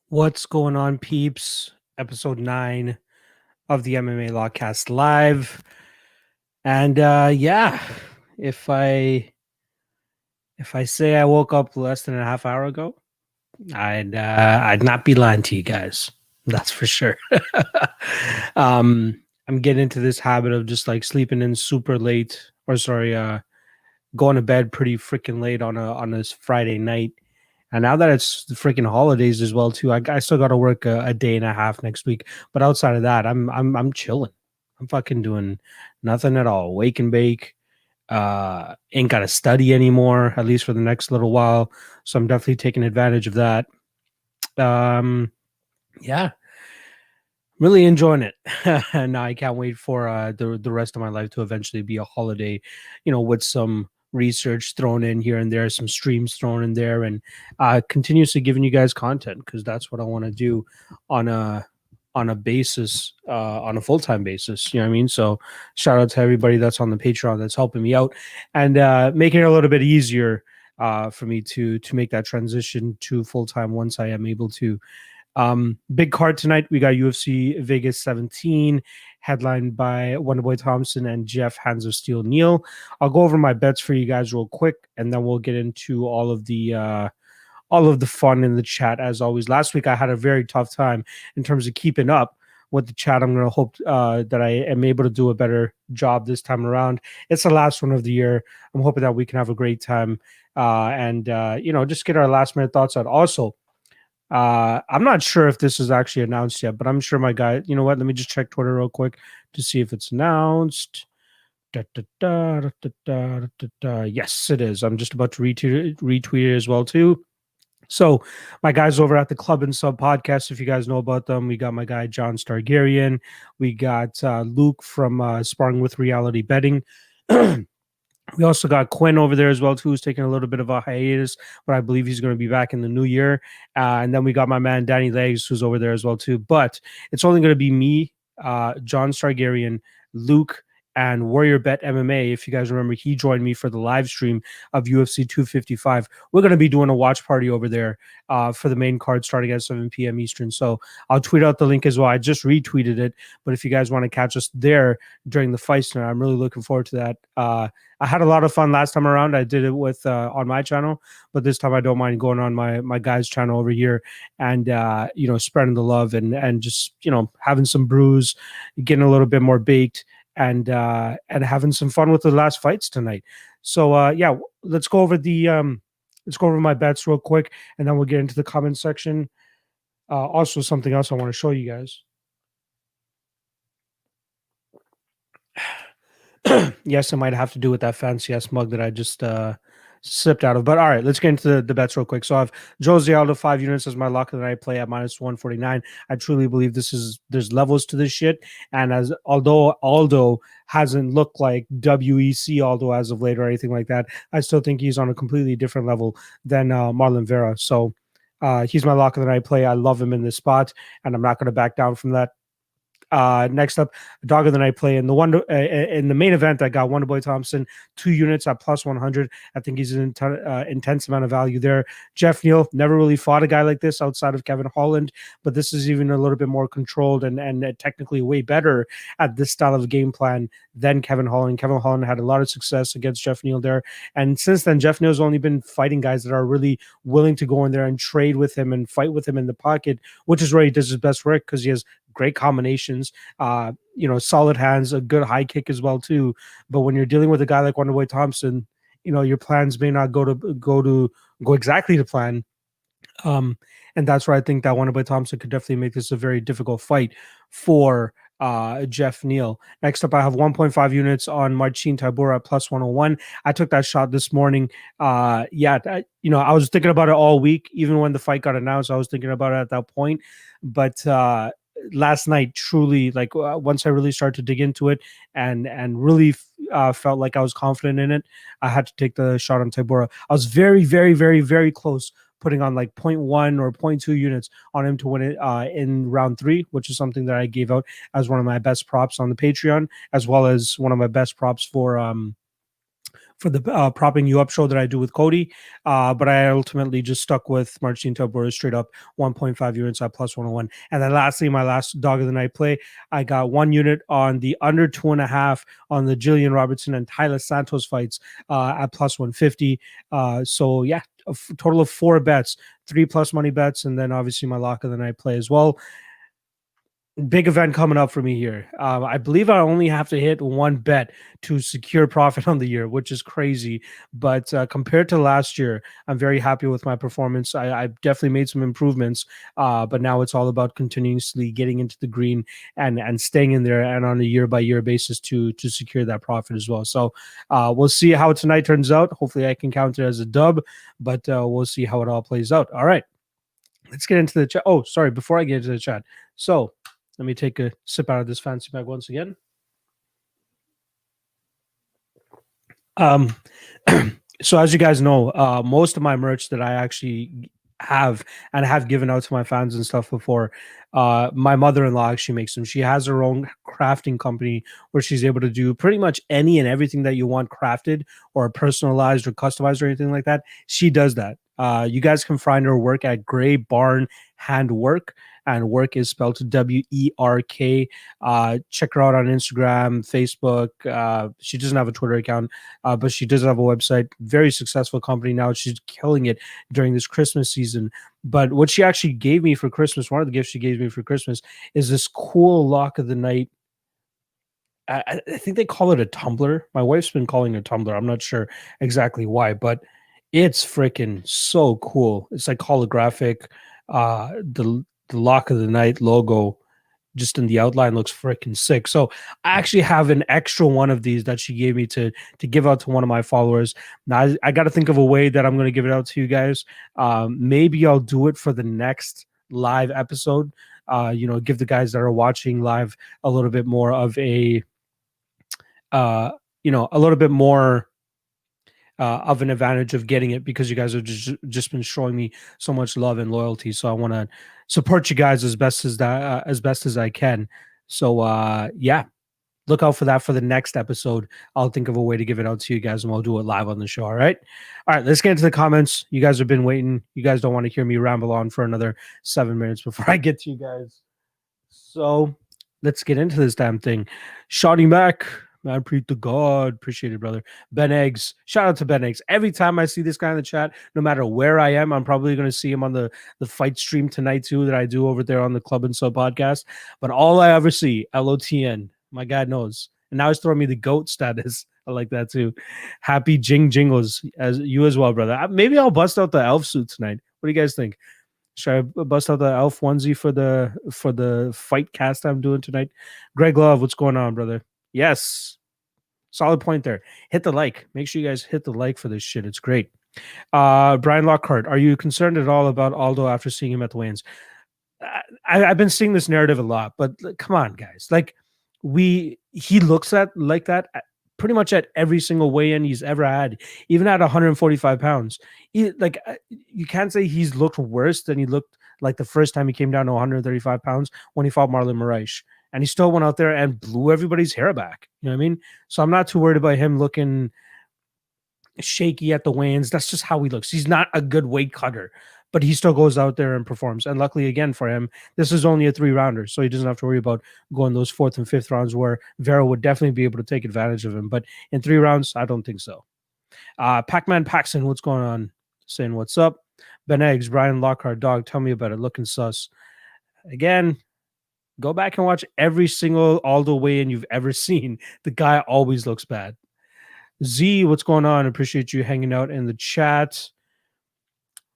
What's going on, peeps? Episode 9 of the MMA Lawcast Live. And yeah, if I if I say I woke up less than a half hour ago, I'd not be lying to you guys. That's for sure. um I'm getting into this habit of just like sleeping in super late, or sorry, going to bed pretty freaking late on this Friday night. And now that it's the freaking holidays as well too, I still got to work a day and a half next week. But outside of that, I'm chilling. I'm fucking doing nothing at all. Wake and bake. Ain't got to study anymore, at least for the next little while. So I'm definitely taking advantage of that. Um, yeah, really enjoying it. And I can't wait for the rest of my life to eventually be a holiday, with some research thrown in here and there, some streams thrown in there, and continuously giving you guys content, because that's what I want to do on a basis, on a full-time basis. You know what I mean? So shout out to everybody that's on the Patreon that's helping me out and making it a little bit easier for me to make that transition to full-time once I am able to. Big card tonight. We got UFC Vegas 17, headlined by Wonderboy Thompson and Jeff Hands of Steel Neal. I'll go over my bets for you guys real quick, and then we'll get into all of the fun in the chat as always. Last week I had a very tough time in terms of keeping up with the chat. I'm going to hope that I am able to do a better job this time around. It's the last one of the year. I'm hoping that we can have a great time and just get our last minute thoughts out. Also, I'm not sure if this is actually announced yet, but I'm sure my guy, you know what? Let me just check Twitter real quick to see if it's announced. Da, da, da, da, da, da, da, da. Yes, it is. I'm just about to retweet it as well too. So my guys over at the Club and Sub podcast, if you guys know about them, we got my guy John Stargarian, we got Luke from Sparring with Reality Betting. We also got Quinn over there as well too, who's taking a little bit of a hiatus, but I believe he's going to be back in the new year. And then we got my man Danny Legs, who's over there as well too. But it's only going to be me, John Stargarian, Luke, and Warrior Bet MMA. If you guys remember, he joined me for the live stream of UFC 255. We're going to be doing a watch party over there for the main card starting at 7 p.m. Eastern. So I'll tweet out the link as well. I just retweeted it, but if you guys want to catch us there during the fight tonight, I'm really looking forward to that. I had a lot of fun last time around. I did it with on my channel, but this time I don't mind going on my guy's channel over here and spreading the love and just having some brews, getting a little bit more baked, and having some fun with the last fights tonight. So yeah, let's go over my bets real quick, and then we'll get into the comment section. Also, something else I want to show you guys. Yes, it might have to do with that fancy ass mug that I just sipped out of. But all right, let's get into the bets real quick. So I have Jose Aldo 5 units as my lock that I play at minus 149. I truly believe there's levels to this shit. And although Aldo hasn't looked like WEC Aldo as of late or anything like that, I still think he's on a completely different level than Marlon Vera. So he's my lock that I play. I love him in this spot, and I'm not going to back down from that. Next up, dog of the night play in the main event. I got Wonderboy Thompson 2 units at plus 100. I think he's an intense amount of value there. Jeff Neal never really fought a guy like this outside of Kevin Holland, but this is even a little bit more controlled and technically way better at this style of game plan than Kevin Holland. Kevin Holland had a lot of success against Jeff Neal there, and since then Jeff Neal's only been fighting guys that are really willing to go in there and trade with him and fight with him in the pocket, which is where he does his best work because he has great combinations, solid hands, a good high kick as well too. But when you're dealing with a guy like Wonderboy Thompson, your plans may not go exactly to plan. And that's where I think that Wonderboy Thompson could definitely make this a very difficult fight for Jeff Neal. Next up, I have 1.5 units on Marcin Tybura at plus 101. I took that shot this morning. I was thinking about it all week. Even when the fight got announced, I was thinking about it at that point. But last night, truly, once I really started to dig into it and really felt like I was confident in it, I had to take the shot on Tybura. I was very, very, very, very close putting on like 0.1 or 0.2 units on him to win it in round 3, which is something that I gave out as one of my best props on the Patreon, as well as one of my best props for for the propping you up show that I do with Cody. But I ultimately just stuck with Marcin Tybura straight up 1.5 units at plus 101. And then lastly, my last dog of the night play, I got 1 unit on the under 2.5 on the Jillian Robertson and Tyler Santos fights at plus 150. So yeah, a total of 4 bets, 3 plus money bets, and then obviously my lock of the night play as well. Big event coming up for me here. I believe I only have to hit 1 bet to secure profit on the year, which is crazy. But compared to last year, I'm very happy with my performance. I definitely made some improvements, but now it's all about continuously getting into the green and staying in there and on a year-by-year basis to secure that profit as well. So we'll see how tonight turns out. Hopefully I can count it as a dub, but we'll see how it all plays out. All right, let's get into the chat. Oh, sorry, before I get into the chat. So let me take a sip out of this fancy bag once again. So as you guys know, most of my merch that I actually have and have given out to my fans and stuff before, my mother-in-law actually makes them. She has her own crafting company where she's able to do pretty much any and everything that you want crafted or personalized or customized or anything like that. She does that. You guys can find her work at Gray Barn Handwork, and work is spelled WERK. Check her out on Instagram, Facebook. She doesn't have a Twitter account, but she does have a website. Very successful company now. She's killing it during this Christmas season. But what she actually gave me for Christmas, one of the gifts she gave me for Christmas, is this cool lock of the night. I think they call it a tumbler. My wife's been calling it a tumbler. I'm not sure exactly why, but it's freaking so cool. It's like holographic. The lock of the night logo just in the outline looks freaking sick. So I actually have an extra one of these that she gave me to give out to one of my followers. Now I got to think of a way that I'm going to give it out to you guys. Maybe I'll do it for the next live episode. Give the guys that are watching live a little bit more of a a little bit more of an advantage of getting it, because you guys have just been showing me so much love and loyalty. So I want to support you guys as best as I can. So yeah, look out for that for the next episode. I'll think of a way to give it out to you guys, and we'll do it live on the show. All right, let's get into the comments. You guys have been waiting. You guys don't want to hear me ramble on for another 7 minutes before I get to you guys. So let's get into this damn thing. Shouting back. Man, pray to God. Appreciate it, brother. Ben Eggs. Shout out to Ben Eggs. Every time I see this guy in the chat, no matter where I am, I'm probably going to see him on the fight stream tonight too that I do over there on the Club and Sub podcast. But all I ever see, LOTN. My God knows. And now he's throwing me the GOAT status. I like that too. Happy jingles as you as well, brother. Maybe I'll bust out the elf suit tonight. What do you guys think? Should I bust out the elf onesie for the fight cast I'm doing tonight? Greg Love, what's going on, brother? Yes. Solid point there. Hit the like. Make sure you guys hit the like for this shit. It's great. Brian Lockhart, are you concerned at all about Aldo after seeing him at the weigh-ins? I've been seeing this narrative a lot, but come on, guys. Like, he looks at like that pretty much at every single weigh-in he's ever had, even at 145 pounds. You can't say he's looked worse than he looked like the first time he came down to 135 pounds when he fought Marlon Moraes. And he still went out there and blew everybody's hair back. You know what I mean? So I'm not too worried about him looking shaky at the weigh-ins. That's just how he looks. He's not a good weight cutter, but he still goes out there and performs. And luckily, again, for him, this is only a 3-rounder, so he doesn't have to worry about going those 4th and 5th rounds where Vera would definitely be able to take advantage of him. But in 3 rounds, I don't think so. Pac-Man Paxson, what's going on? Saying what's up? Ben Eggs, Brian Lockhart, dog, tell me about it. Looking sus. Again, go back and watch every single Aldo weigh-in you've ever seen. The guy always looks bad. Z, what's going on? Appreciate you hanging out in the chat.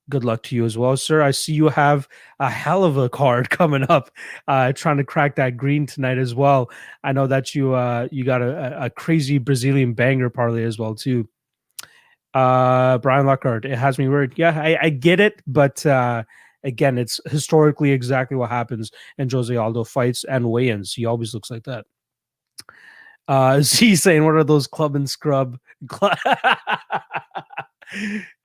Good luck to you as well, sir. I see you have a hell of a card coming up, trying to crack that green tonight as well. I know that you got a crazy Brazilian banger parlay as well too. Brian Lockhart, it has me worried. Yeah, I get it, but again, it's historically exactly what happens in Jose Aldo fights and weigh-ins. He always looks like that. She's saying, what are those club and scrub?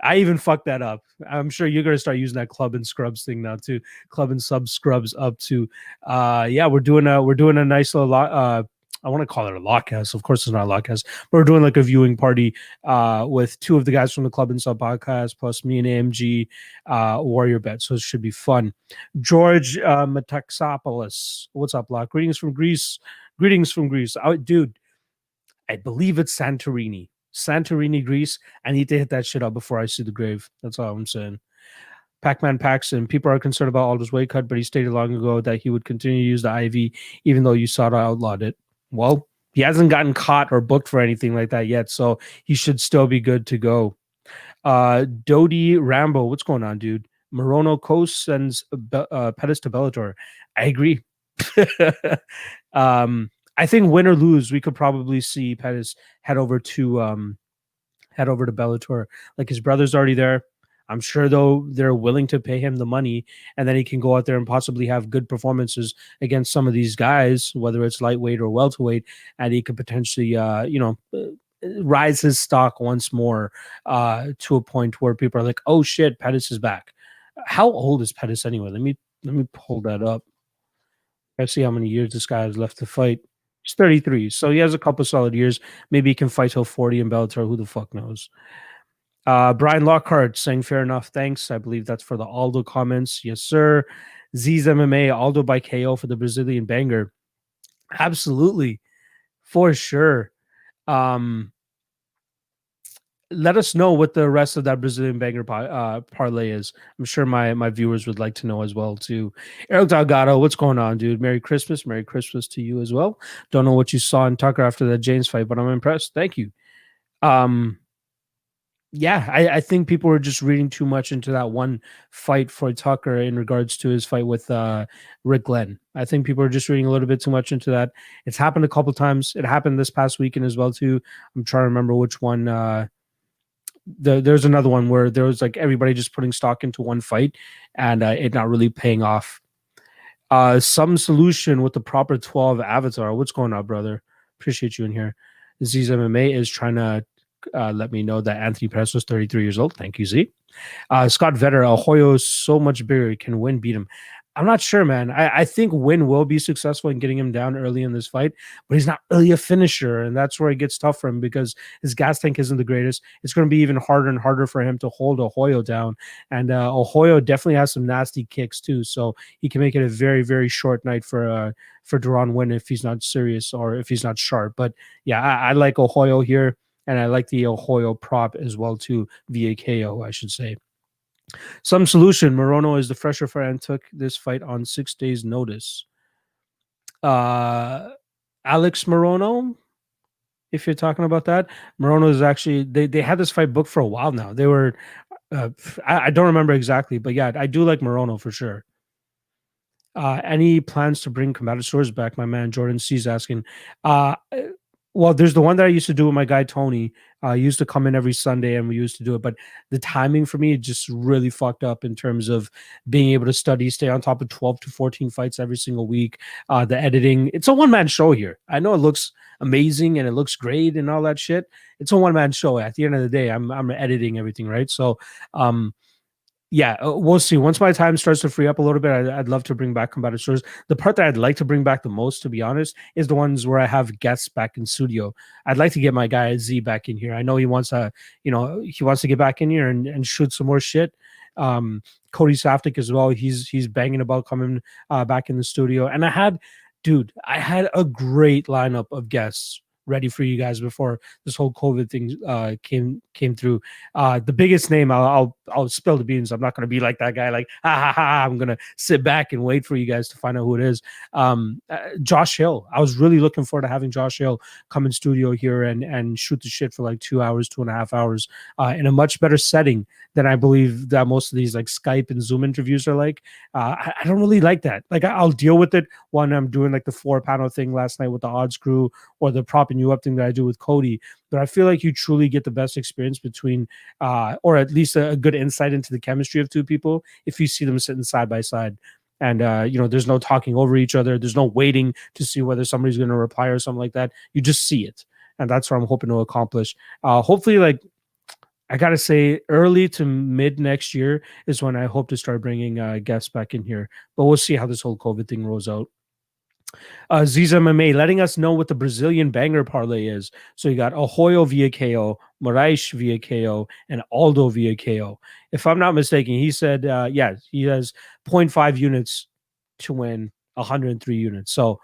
I even fucked that up. I'm sure you're going to start using that club and scrubs thing now too. Club and sub scrubs up to. Yeah, we're doing a nice little I want to call it a lockhouse. Of course, it's not a lockhouse. But we're doing like a viewing party with two of the guys from the Club and Sub podcast, plus me and AMG, Warrior Bet. So it should be fun. George Metaxopoulos, what's up, Block? Greetings from Greece. Greetings from Greece. Dude, I believe it's Santorini. Santorini, Greece. I need to hit that shit up before I see the grave. That's all I'm saying. Pac-Man Paxton, people are concerned about Aldo's weight cut, but he stated long ago that he would continue to use the IV even though USADA outlawed it. Well, he hasn't gotten caught or booked for anything like that yet, so he should still be good to go. Dodi Rambo, what's going on, dude? Morono Coast sends Pettis to Bellator. I agree. I think win or lose, we could probably see Pettis head over to Bellator. Like his brother's already there. I'm sure though they're willing to pay him the money, and then he can go out there and possibly have good performances against some of these guys, whether it's lightweight or welterweight, and he could potentially, rise his stock once more to a point where people are like, "Oh shit, Pettis is back." How old is Pettis anyway? Let me pull that up. I see how many years this guy has left to fight. He's 33, so he has a couple solid years. Maybe he can fight till 40 in Bellator. Who the fuck knows? Brian Lockhart saying fair enough. Thanks. I believe that's for the Aldo comments. Yes, sir. Z's MMA, Aldo by KO for the Brazilian banger. Absolutely. For sure. Let us know what the rest of that Brazilian banger parlay is. I'm sure my viewers would like to know as well too. Eric Delgado, what's going on, dude? Merry Christmas. Merry Christmas to you as well. Don't know what you saw in Tucker after that James fight, but I'm impressed. Thank you. Yeah, I think people were just reading too much into that one fight for Tucker in regards to his fight with Rick Glenn. I think people are just reading a little bit too much into that. It's happened a couple times. It happened this past weekend as well too. I'm trying to remember which one. There's another one where there was like everybody just putting stock into one fight and it not really paying off. Some solution with the proper 12 avatar. What's going on, brother? Appreciate you in here. Z's MMA is trying to let me know that Anthony Perez was 33 years old. Thank you, Z. Scott Vetter, Ahoyo is so much bigger. Can Win beat him? I'm not sure, man. I think Win will be successful in getting him down early in this fight, but he's not really a finisher, and that's where it gets tough for him because his gas tank isn't the greatest. It's going to be even harder and harder for him to hold Ahoyo down, and Ahoyo definitely has some nasty kicks too, so he can make it a very, very short night for Deron Win if he's not serious or if he's not sharp. But yeah, I like Ahoyo here, and I like the Ahoyo prop as well too, via KO, I should say. Some solution. Morono is the fresher fighter and took this fight on 6 days' notice. Alex Morono, if you're talking about that, Morono is actually they had this fight booked for a while now. They were I don't remember exactly, but yeah, I do like Morono for sure. Any plans to bring combative swords back? My man Jordan C's asking. Well, there's the one that I used to do with my guy Tony. I used to come in every Sunday and we used to do it, but the timing for me just really fucked up in terms of being able to study, stay on top of 12 to 14 fights every single week. The editing, it's a one-man show here. I know it looks amazing and it looks great and all that shit. It's a one-man show. At the end of the day, I'm editing everything, right? So, yeah, we'll see. Once my time starts to free up a little bit, I'd love to bring back combative stories. The part that I'd like to bring back the most, to be honest, is the ones where I have guests back in studio. I'd like to get my guy Z back in here. I know he wants to, he wants to get back in here and shoot some more shit. Cody Saftik as well. He's banging about coming back in the studio. And I had a great lineup of guests ready for you guys before this whole COVID thing came through. The biggest name, I'll spill the beans. I'm not going to be like that guy. Like, I'm going to sit back and wait for you guys to find out who it is. Josh Hill. I was really looking forward to having Josh Hill come in studio here and shoot the shit for like 2 hours, 2.5 hours in a much better setting than I believe that most of these like Skype and Zoom interviews are like. I don't really like that. Like I'll deal with it when I'm doing like the 4-panel thing last night with the odds crew or the propping you up thing that I do with Cody. But I feel like you truly get the best experience between, or at least a good insight into the chemistry of two people if you see them sitting side by side. And, there's no talking over each other. There's no waiting to see whether somebody's going to reply or something like that. You just see it. And that's what I'm hoping to accomplish. Hopefully, like, I got to say, early to mid next year is when I hope to start bringing guests back in here. But we'll see how this whole COVID thing rolls out. Ziz MMA letting us know what the Brazilian banger parlay is. So you got Ahoyo via KO, Moraes via KO, and Aldo via KO. If I'm not mistaken, he said, yeah, he has zero point 0.5 units to win 103 units. So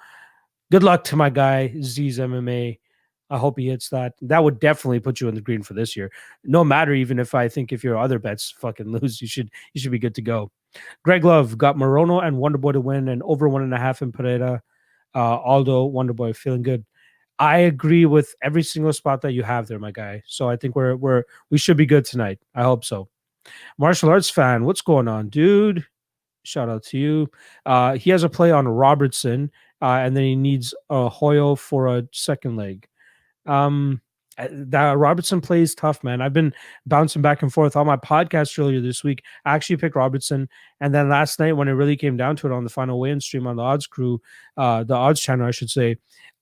good luck to my guy, Ziz MMA. I hope he hits that. That would definitely put you in the green for this year. No matter even if I think if your other bets fucking lose, you should be good to go. Greg Love got Morono and Wonderboy to win and over 1.5 in Pereira. Aldo, Wonderboy, feeling good. I agree with every single spot that you have there, my guy. So I think we should be good tonight. I hope so. Martial arts fan, what's going on, dude? Shout out to you. He has a play on Robertson, and then he needs a Hoyo for a second leg. That Robertson plays tough, man. I've been bouncing back and forth on my podcast earlier this week. I actually picked Robertson, and then last night when it really came down to it on the final weigh-in stream on the odds crew, the odds channel, I should say,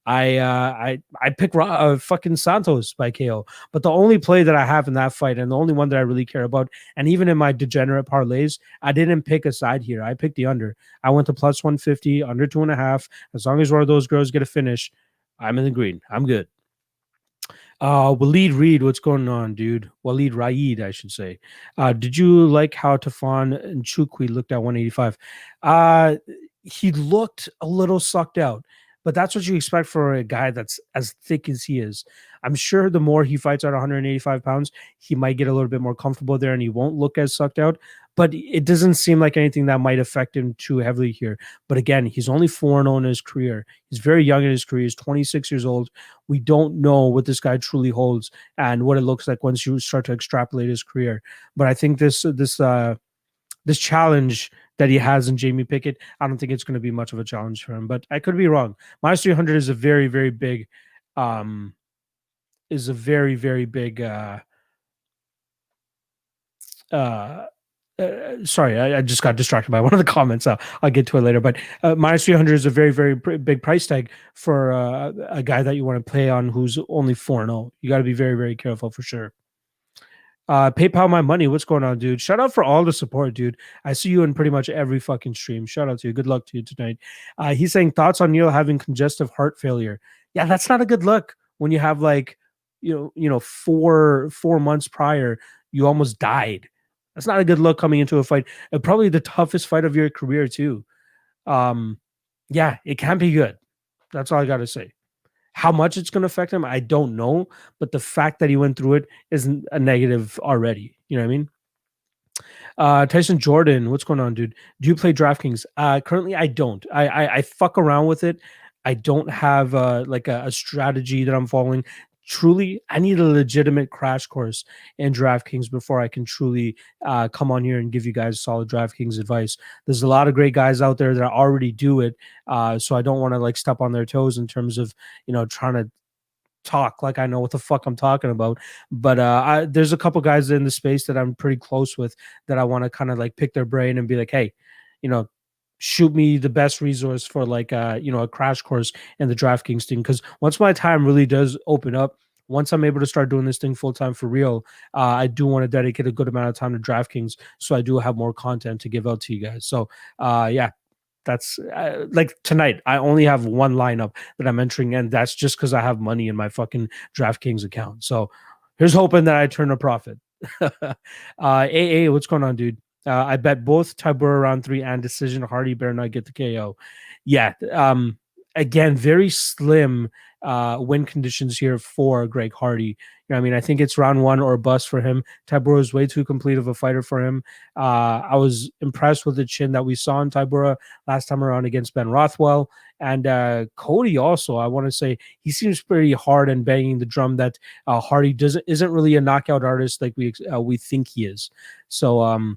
I picked fucking Santos by KO. But the only play that I have in that fight, and the only one that I really care about, and even in my degenerate parlays, I didn't pick a side here. I picked the under. I went to plus 150, under 2.5. As long as one of those girls get a finish, I'm in the green. I'm good. Waleed Reed, what's going on, dude? Waleed Raid, I should say. Did you like how Tafan and Chukwi looked at 185? He looked a little sucked out, but that's what you expect for a guy that's as thick as he is. I'm sure the more he fights at 185 pounds, he might get a little bit more comfortable there and he won't look as sucked out. But it doesn't seem like anything that might affect him too heavily here. But again, he's only 4-0 in his career. He's very young in his career. He's 26 years old. We don't know what this guy truly holds and what it looks like once you start to extrapolate his career. But I think this challenge that he has in Jamie Pickett, I don't think it's going to be much of a challenge for him. But I could be wrong. Minus 300 is a very, very big sorry, I just got distracted by one of the comments. I'll get to it later. But minus 300 is a very, very big price tag for a guy that you want to play on who's only 4-0. You got to be very, very careful for sure. PayPal my money. What's going on, dude? Shout out for all the support, dude. I see you in pretty much every fucking stream. Shout out to you. Good luck to you tonight. He's saying thoughts on Neil having congestive heart failure. Yeah, that's not a good look when you have like, 4 months prior, you almost died. That's not a good look coming into a fight. Probably the toughest fight of your career too. Yeah, it can't be good. That's all I got to say. How much it's going to affect him, I don't know. But the fact that he went through it isn't a negative already. You know what I mean? Tyson Jordan, what's going on, dude? Do you play DraftKings? Currently, I don't. I fuck around with it. I don't have like a strategy that I'm following. Truly, I need a legitimate crash course in DraftKings before I can truly come on here and give you guys solid DraftKings advice. There's a lot of great guys out there that already do it, so I don't want to like step on their toes in terms of trying to talk like I know what the fuck I'm talking about. But there's a couple guys in the space that I'm pretty close with that I want to kind of like pick their brain and be like, hey, shoot me the best resource for like a crash course in the DraftKings thing. Because once my time really does open up, once I'm able to start doing this thing full time for real, I do want to dedicate a good amount of time to DraftKings, so I do have more content to give out to you guys. So yeah, that's like tonight. I only have one lineup that I'm entering, and that's just because I have money in my fucking DraftKings account. So here's hoping that I turn a profit. AA, what's going on, dude? I bet both Tybura round 3 and decision. Hardy better not get the KO. Yeah. Again, very slim win conditions here for Greg Hardy. I mean, I think it's round 1 or bust for him. Tybura is way too complete of a fighter for him. I was impressed with the chin that we saw in Tybura last time around against Ben Rothwell. And Cody also, I want to say, he seems pretty hard and banging the drum that Hardy isn't really a knockout artist like we think he is. So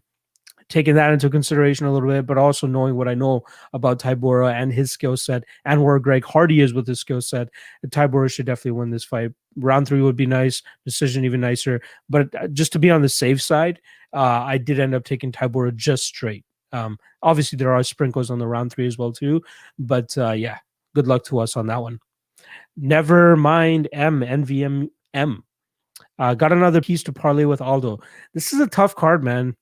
taking that into consideration a little bit, but also knowing what I know about Tybura and his skill set and where Greg Hardy is with his skill set, Tybura should definitely win this fight. Round 3 would be nice, decision even nicer. But just to be on the safe side, I did end up taking Tybura just straight. Obviously, there are sprinkles on the round 3 as well too. But yeah, good luck to us on that one. Never mind NVMM. Got another piece to parlay with Aldo. This is a tough card, man.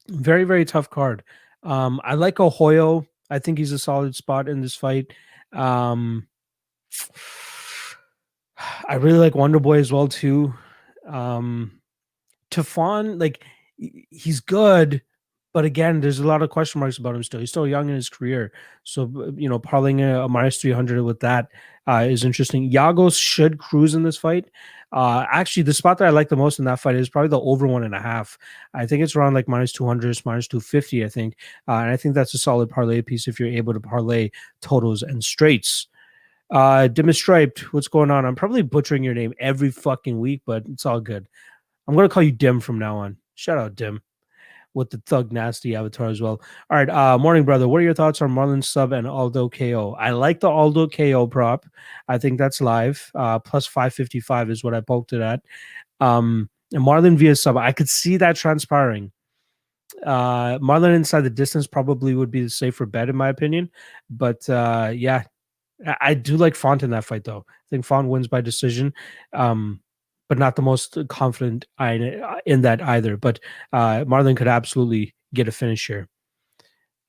Very, very tough card. I like Ahoyo. I think he's a solid spot in this fight. Um, I really like Wonder Boy as well too. Tafon, like he's good, but again, there's a lot of question marks about him still. He's still young in his career, so parlaying a minus 300 with that is interesting. Yagos should cruise in this fight. Actually, the spot that I like the most in that fight is probably the over 1.5. I think it's around like minus 200, minus 250. I think, and I think that's a solid parlay piece if you're able to parlay totals and straights. Dim Striped, what's going on? I'm probably butchering your name every fucking week, but it's all good. I'm going to call you Dim from now on. Shout out Dim with the Thug Nasty avatar as well. All right. Morning, brother. What are your thoughts on Marlon sub and Aldo KO? I like the Aldo KO prop. I think that's live. Plus 555 is what I poked it at. And Marlon via sub. I could see that transpiring. Marlon inside the distance probably would be the safer bet, in my opinion. But yeah, I do like Font in that fight, though. I think Font wins by decision. But not the most confident in that either. But Marlon could absolutely get a finish here.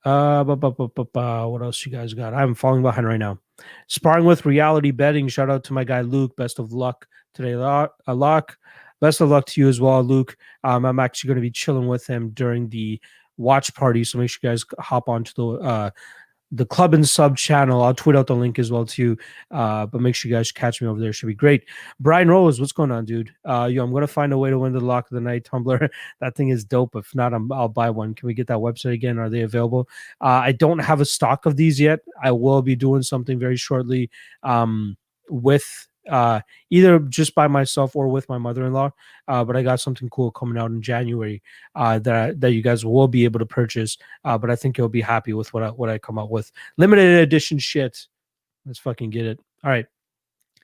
What else you guys got? I'm falling behind right now. Sparring with reality betting. Shout out to my guy Luke. Best of luck today, Lock. Best of luck to you as well, Luke. I'm actually going to be chilling with him during the watch party, so make sure you guys hop onto the club and sub channel. I'll tweet out the link as well too. But make sure you guys catch me over there. Should be great. Brian Rose, what's going on, dude? I'm gonna find a way to win the lock of the night tumbler. That thing is dope. If not, I'll buy one. Can we get that website again? Are they available? I don't have a stock of these yet. I will be doing something very shortly with either just by myself or with my mother-in-law. But I got something cool coming out in January that you guys will be able to purchase. But I think you'll be happy with what I come out with. Limited edition shit. Let's fucking get it. All right.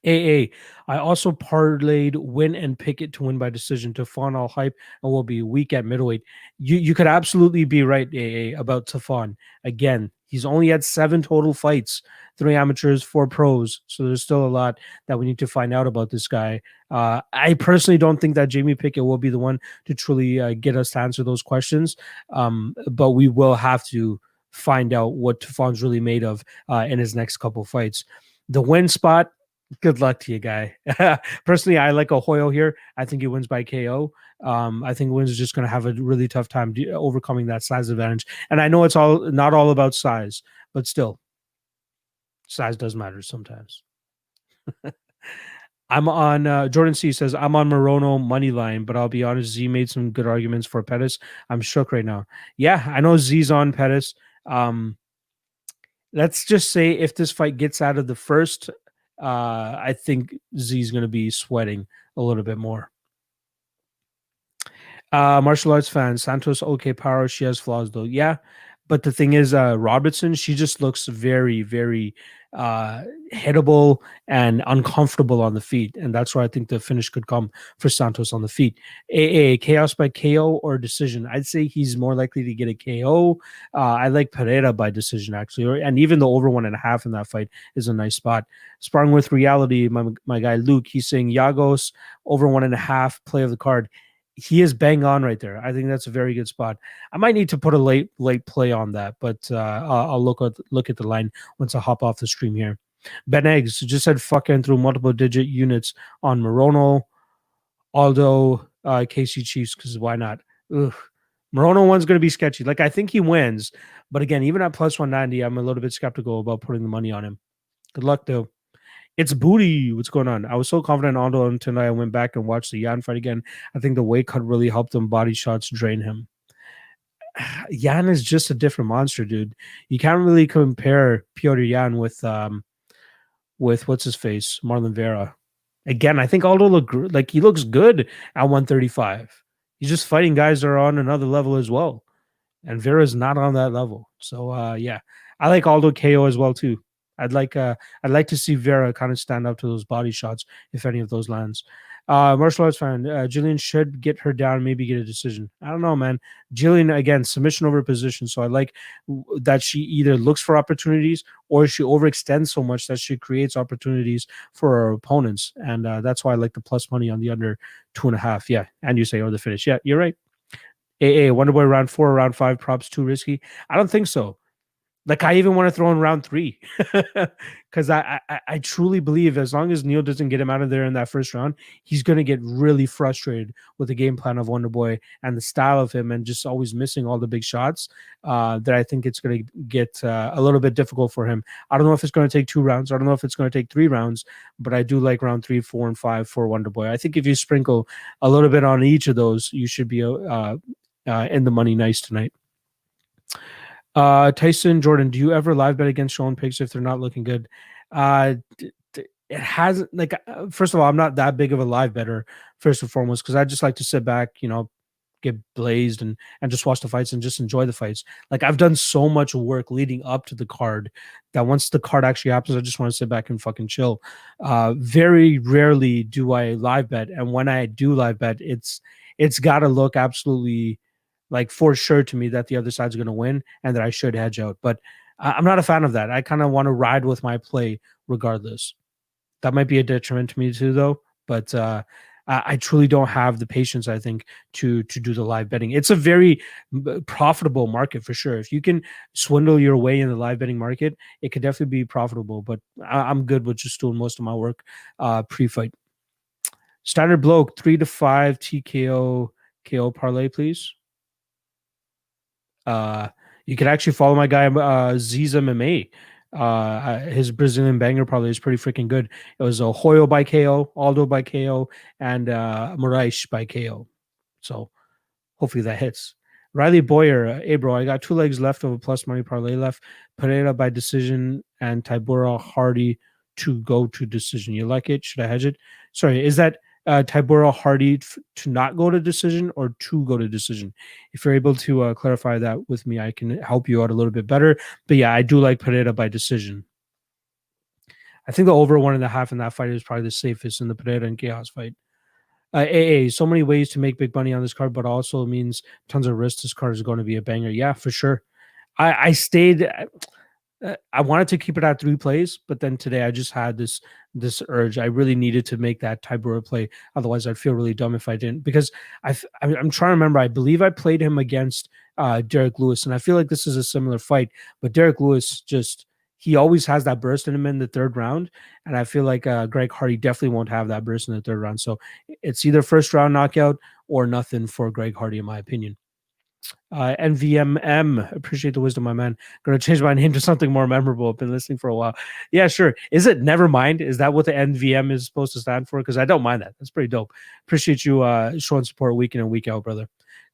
AA. I also parlayed Win and Pickett to win by decision. Tafon all hype and will be weak at middleweight. You could absolutely be right, AA, about Tafon. Again, he's only had 7 total fights, 3 amateurs, 4 pros. So there's still a lot that we need to find out about this guy. I personally don't think that Jamie Pickett will be the one to truly get us to answer those questions. But we will have to find out what Tafon's really made of in his next couple fights. The win spot, good luck to you, guy. Personally, I like Ahoyo here. I think he wins by KO. I think Wins is just going to have a really tough time overcoming that size advantage. And I know it's not all about size, but still, size does matter sometimes. I'm on Jordan C says I'm on Morono money line, but I'll be honest, Z made some good arguments for Pettis. I'm shook right now. Yeah, I know Z's on Pettis. Let's just say if this fight gets out of the first, I think Z's going to be sweating a little bit more. Martial arts fan, Santos, okay, power. She has flaws though. Yeah. But the thing is, Robertson, she just looks very, very hittable and uncomfortable on the feet. And that's where I think the finish could come for Santos on the feet. AA, chaos by KO or decision? I'd say he's more likely to get a KO. I like Pereira by decision, actually. And even the over 1.5 in that fight is a nice spot. Sparring with reality, my guy Luke, he's saying Yagos over 1.5 play of the card. He is bang on right there. I think that's a very good spot. I might need to put a late play on that, but I'll look at the line once I hop off the stream here. Ben Eggs just said fucking through multiple digit units on Morono, Aldo, KC Chiefs, because why not? Ugh. Morono one's going to be sketchy. Like, I think he wins, but again, even at plus 190, I'm a little bit skeptical about putting the money on him. Good luck, though. It's Booty. What's going on? I was so confident in Aldo until I went back and watched the Yan fight again. I think the weight cut really helped him. Body shots drain him. Yan is just a different monster, dude. You can't really compare Piotr Yan with what's his face, Marlon Vera. Again, I think Aldo he looks good at 135. He's just fighting guys that are on another level as well, and Vera's not on that level. So yeah, I like Aldo KO as well too. I'd like to see Vera kind of stand up to those body shots if any of those lands. Martial arts fan, Jillian should get her down, maybe get a decision. I don't know, man. Jillian, again, submission over position. So I like that she either looks for opportunities or she overextends so much that she creates opportunities for her opponents. And that's why I like the plus money on the under 2.5. Yeah. And you say, or the finish. Yeah, you're right. AA, Wonderboy round 4, round 5, props too risky. I don't think so. Like I even want to throw in round 3 because I truly believe as long as Neil doesn't get him out of there in that first round, he's going to get really frustrated with the game plan of Wonderboy and the style of him and just always missing all the big shots. That I think it's going to get a little bit difficult for him. I don't know if it's going to take 2 rounds. I don't know if it's going to take 3 rounds, but I do like round 3, 4, and 5 for Wonderboy. I think if you sprinkle a little bit on each of those, you should be in the money nice tonight. Tyson Jordan, do you ever live bet against your own picks if they're not looking good? It hasn't, like, first of all, I'm not that big of a live better, first and foremost, because I just like to sit back, get blazed and just watch the fights and just enjoy the fights. Like, I've done so much work leading up to the card that once the card actually happens, I just want to sit back and fucking chill. Very rarely do I live bet, and when I do live bet, it's got to look absolutely like for sure to me that the other side's going to win and that I should hedge out. But I'm not a fan of that. I kind of want to ride with my play regardless. That might be a detriment to me too, though. But I truly don't have the patience, I think, to do the live betting. It's a very profitable market for sure. If you can swindle your way in the live betting market, it could definitely be profitable. But I'm good with just doing most of my work pre-fight. Standard bloke 3 to 5 TKO KO parlay, please. You can actually follow my guy Z's MMA. His Brazilian banger probably is pretty freaking good. It was a Hoyo by KO, Aldo by KO, and Moraes by KO. So hopefully that hits. Riley Boyer, hey bro, I got 2 legs left of a plus money parlay left. Pereira by decision and Tybura Hardy to go to decision. You like it? Should I hedge it? Sorry, is that Tybura Hardy to not go to decision or to go to decision? If you're able to clarify that with me, I can help you out a little bit better. But yeah, I do like Pereira by decision. I think the over 1.5 in that fight is probably the safest in the Pereira and Chaos fight. AA, so many ways to make big money on this card, but also means tons of risk. This card is going to be a banger. Yeah, for sure. I stayed. I wanted to keep it at 3 plays, but then today I just had this urge. I really needed to make that Tybura play. Otherwise, I'd feel really dumb if I didn't. Because I'm trying to remember. I believe I played him against Derek Lewis, and I feel like this is a similar fight. But Derek Lewis he always has that burst in him in the 3rd round, and I feel like Greg Hardy definitely won't have that burst in the 3rd round. So it's either first round knockout or nothing for Greg Hardy, in my opinion. NVMM, appreciate the wisdom, my man. Gonna change my name to something more memorable. I've been listening for a while. Yeah, sure. Is it never mind? Is that what the NVM is supposed to stand for? Because I don't mind that. That's pretty dope. Appreciate you showing support week in and week out, brother.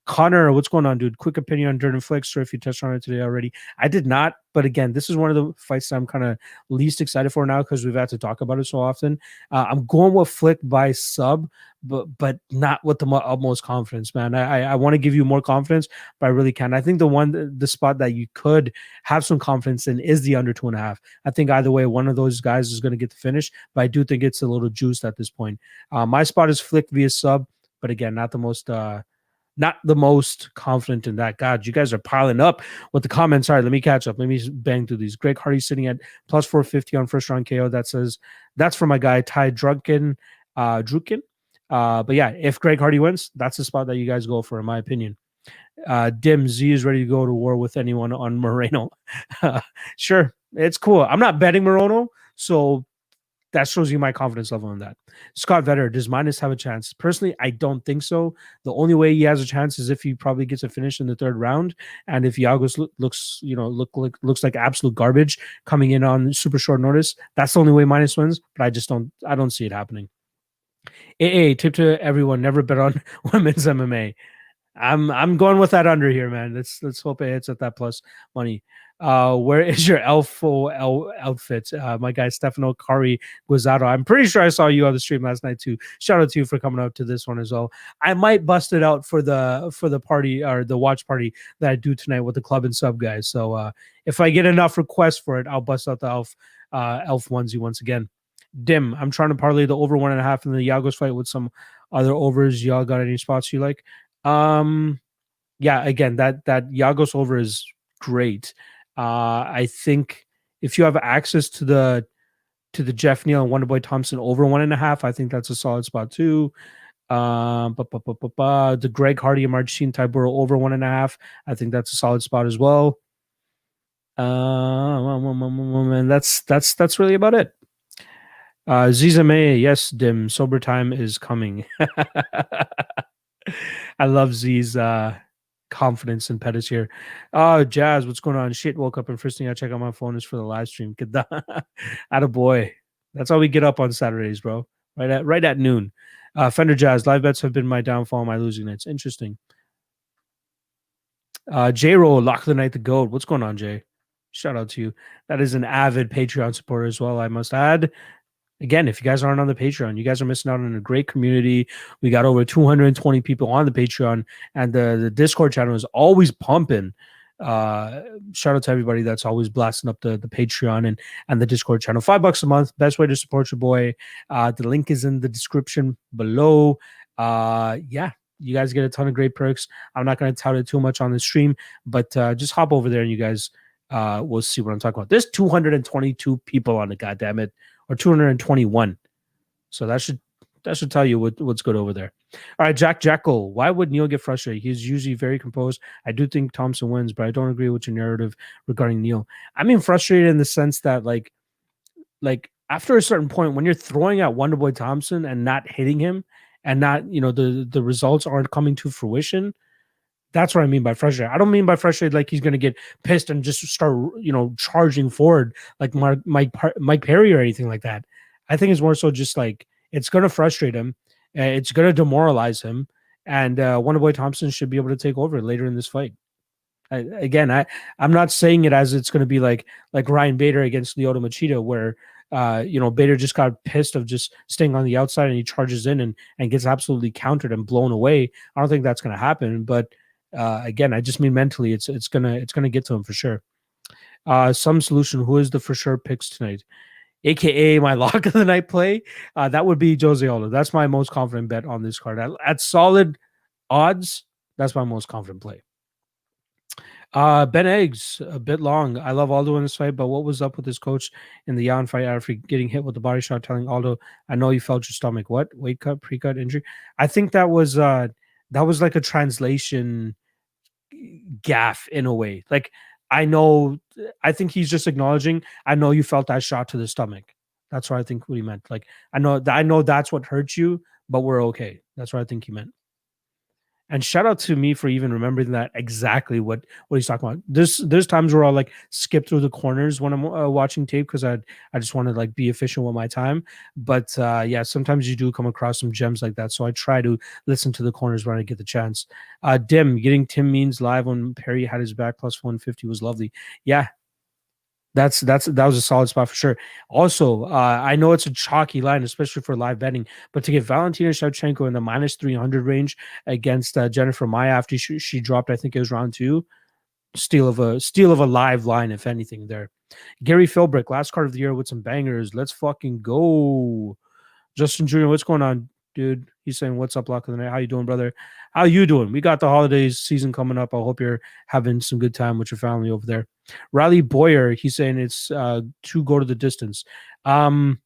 Connor, what's going on, dude? Quick opinion on Durden Flicks, or if you touched on it today already. I did not, but again, this is one of the fights that I'm kind of least excited for now because we've had to talk about it so often. I'm going with Flick by sub, but not with the utmost confidence, man. I want to give you more confidence, but I really can't. I think the spot that you could have some confidence in is the under 2.5. I think either way, one of those guys is going to get the finish, but I do think it's a little juiced at this point. My spot is Flick via sub, but again, not the most confident in that. God, you guys are piling up with the comments. All right, let me catch up. Let me bang through these. Greg Hardy sitting at plus 450 on first round KO. That says that's for my guy Ty Drukin. But yeah, if Greg Hardy wins, that's the spot that you guys go for, in my opinion. Dim Z is ready to go to war with anyone on Moreno. Sure, it's cool. I'm not betting Moreno, so that shows you my confidence level in that. Scott Vetter, does Minus have a chance? Personally, I don't think so. The only way he has a chance is if he probably gets a finish in the 3rd round, and if Yagos looks like absolute garbage coming in on super short notice. That's the only way Minus wins. But I don't see it happening. AA, tip to everyone: never bet on women's MMA. I'm going with that under here, man. Let's hope it hits at that plus money. Where is your elfo outfit? My guy Stefano Cari Guizzato. I'm pretty sure I saw you on the stream last night too. Shout out to you for coming out to this one as well. I might bust it out for the party or the watch party that I do tonight with the club and sub guys. So if I get enough requests for it, I'll bust out the elf onesie once again. Dim, I'm trying to parlay the over 1.5 in the Yagos fight with some other overs. Y'all got any spots you like? Yeah, again, that Yagos over is great. I think if you have access to the Jeff Neal and Wonderboy Thompson over 1.5, I think that's a solid spot too. The Greg Hardy and Marcin Tybura over 1.5, I think that's a solid spot as well. And that's really about it. Ziza May, yes, Dim. Sober time is coming. I love Z's confidence in Pettis here. Oh, Jazz, what's going on? Shit, woke up and first thing I check on my phone is for the live stream. Attaboy. That's how we get up on Saturdays, bro. Right at noon. Fender Jazz, live bets have been my downfall, my losing nights. Interesting. J-Roll, Lock of the Night, the GOAT. What's going on, Jay? Shout out to you. That is an avid Patreon supporter as well, I must add. Again, if you guys aren't on the Patreon, you guys are missing out on a great community. We got over 220 people on the Patreon, and the Discord channel is always pumping. Shout out to everybody that's always blasting up the Patreon and the Discord channel. $5 a month, best way to support your boy. The link is in the description below. Yeah, you guys get a ton of great perks. I'm not going to tout it too much on the stream, but just hop over there and you guys will see what I'm talking about. There's 222 people on it, goddammit. Or 221. So that should tell you what's good over there. All right, Jack Jekyll. Why would Neil get frustrated? He's usually very composed. I do think Thompson wins, but I don't agree with your narrative regarding Neil. I mean, frustrated in the sense that like after a certain point, when you're throwing at Wonderboy Thompson and not hitting him, and not the results aren't coming to fruition. That's what I mean by frustrated. I don't mean by frustrated like he's going to get pissed and just start, charging forward like Mike Perry or anything like that. I think it's more so just like it's going to frustrate him. It's going to demoralize him. And Wonderboy Thompson should be able to take over later in this fight. I'm not saying it as it's going to be like Ryan Bader against Lyoto Machida where, Bader just got pissed of just staying on the outside and he charges in and gets absolutely countered and blown away. I don't think that's going to happen, but again, I just mean mentally, it's gonna get to him for sure. Some solution. Who is the for sure picks tonight? AKA my lock of the night play. That would be Jose Aldo. That's my most confident bet on this card. At solid odds, that's my most confident play. Ben Eggs, a bit long. I love Aldo in this fight, but what was up with his coach in the Yan fight after getting hit with the body shot, telling Aldo, "I know you felt your stomach." What? Weight cut, pre-cut injury? I think that was like a translation gaffe in a way. Like I think he's just acknowledging, I know you felt that shot to the stomach. That's what I think what he meant. Like I know that's what hurt you, but we're okay. That's what I think he meant. And shout out to me for even remembering that exactly what he's talking about. There's times where I'll like skip through the corners when I'm watching tape because I just want to like be efficient with my time. But yeah, sometimes you do come across some gems like that. So I try to listen to the corners when I get the chance. Dim, getting Tim Means live when Perry had his back plus 150 was lovely. Yeah. That was a solid spot for sure. Also, I know it's a chalky line, especially for live betting, but to get Valentina Shevchenko in the minus 300 range against Jennifer Maia after she dropped, I think it was round 2, steal of a live line, if anything. There, Gary Philbrick, last card of the year with some bangers. Let's fucking go, Justin Jr. What's going on, dude? He's saying, "What's up, Lock of the Night? How you doing, brother? How you doing? We got the holidays season coming up. I hope you're having some good time with your family over there." Riley Boyer, he's saying it's to go to the distance. And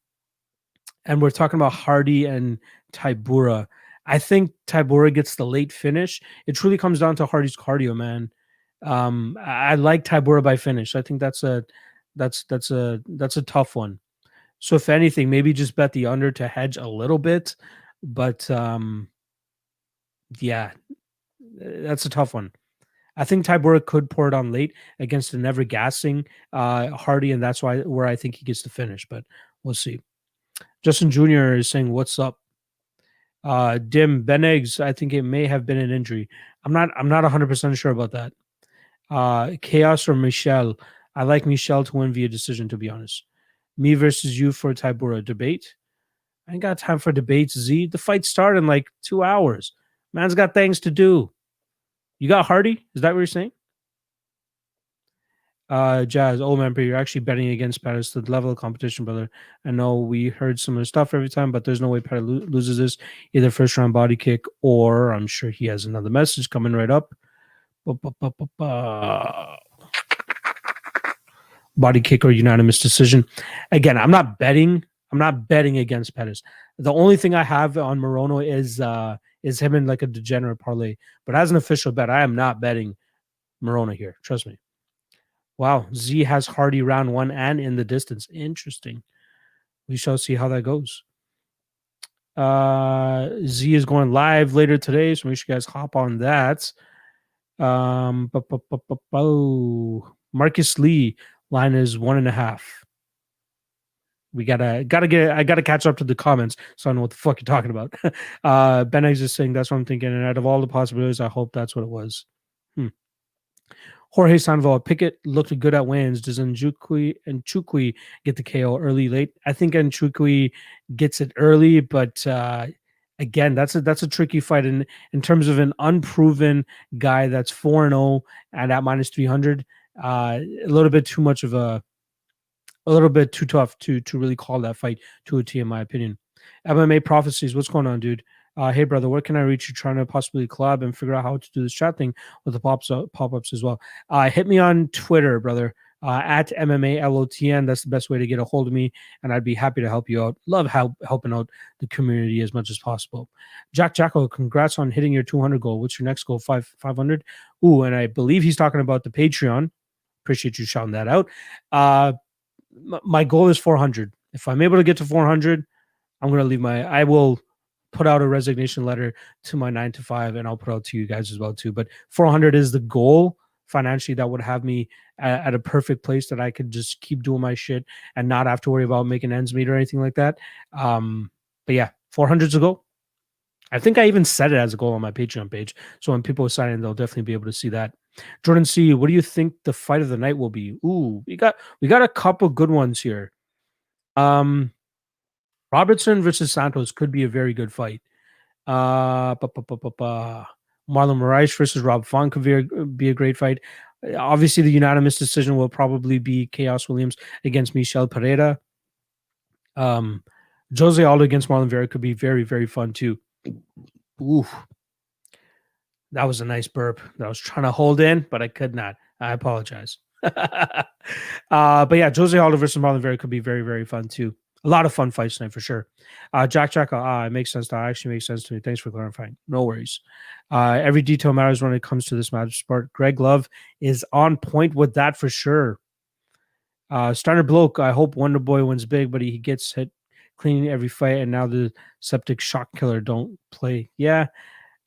we're talking about Hardy and Tybura. I think Tybura gets the late finish. It truly comes down to Hardy's cardio, man. I like Tybura by finish. I think that's a tough one. So if anything, maybe just bet the under to hedge a little bit. But yeah, that's a tough one. I think Tybura could pour it on late against a never gassing Hardy, and that's where I think he gets to finish. But we'll see. Justin Jr. is saying, "What's up?" Dim Ben Eggs. I think it may have been an injury. I'm not 100% sure about that. Chaos or Michelle. I like Michelle to win via decision, to be honest. Me versus you for Tybura debate. I ain't got time for debates, Z. The fight started in like 2 hours. Man's got things to do. You got Hardy? Is that what you're saying? Jazz, man, but you're actually betting against Pettis. The level of competition, brother. I know we heard some of the stuff every time, but there's no way Pettis loses this. Either first round body kick, or I'm sure he has another message coming right up. Body kick or unanimous decision. Again, I'm not betting against Pettis. The only thing I have on Morono is him in like a degenerate parlay. But as an official bet, I am not betting Morono here. Trust me. Wow, Z has Hardy round 1 and in the distance. Interesting. We shall see how that goes. Z is going live later today, so make sure you guys hop on that. Marcus Lee line is 1.5. We gotta catch up to the comments so I know what the fuck you're talking about. Ben X is saying that's what I'm thinking, and out of all the possibilities, I hope that's what it was. Jorge Sandoval, Pickett looked good at wins. Does Nchukwi get the KO early, late? I think Nchukwi gets it early, but again, that's a tricky fight in terms of an unproven guy that's 4-0 and at minus 300. A little bit too much of a little bit too tough to really call that fight to a T, in my opinion. MMA prophecies, what's going on, dude? Hey brother, where can I reach you? Trying to possibly collab and figure out how to do this chat thing with the pop-ups as well. Hit me on Twitter, brother. At MMA LOTN. That's the best way to get a hold of me, and I'd be happy to help you out. Love helping out the community as much as possible. Jack Jacko, congrats on hitting your 200 goal. What's your next goal? 500? Ooh, and I believe he's talking about the Patreon. Appreciate you shouting that out. My goal is 400. If I'm able to get to 400, I'm going to leave I will put out a resignation letter to my 9 to 5, and I'll put out to you guys as well too. But 400 is the goal financially that would have me at a perfect place that I could just keep doing my shit and not have to worry about making ends meet or anything like that. But yeah, 400 is a goal. I think I even set it as a goal on my Patreon page. So when people sign in, they'll definitely be able to see that. Jordan C, what do you think the fight of the night will be? Ooh, we got a couple good ones here. Robertson versus Santos could be a very good fight. Marlon Moraes versus Rob Font could be a great fight. Obviously, the unanimous decision will probably be Chaos Williams against Michel Pereira. Jose Aldo against Marlon Vera could be very, very fun too. Ooh, that was a nice burp that I was trying to hold in, but I could not. I apologize. But yeah, Jose Aldo versus Marlon Vera could be very, very fun too. A lot of fun fights tonight for sure. Jack, it makes sense. That actually makes sense to me. Thanks for clarifying. No worries. Every detail matters when it comes to this match sport. Greg Love is on point with that for sure. Steiner Bloke, I hope Wonder Boy wins big, but he gets hit clean every fight, and now the septic shock killer don't play. Yeah,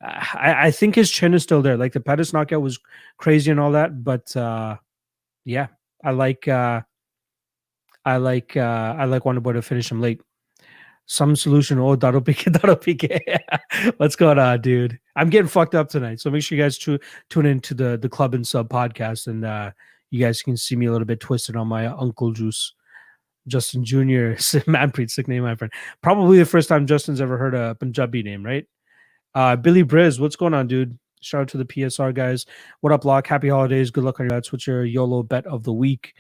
I think his chin is still there. Like the Pettis knockout was crazy and all that, but yeah, I like Wonder Boy to finish him late. Some solution. Oh, that'll pique. What's going on, dude? I'm getting fucked up tonight, so make sure you guys tune into the Club and Sub podcast, and you guys can see me a little bit twisted on my Uncle Juice. Justin Jr. Manpreet, sick name, my friend. Probably the first time Justin's ever heard a Punjabi name, right? Billy Briz, what's going on, dude? Shout out to the PSR guys. What up, Lock? Happy holidays. Good luck on your bets. What's your YOLO bet of the week?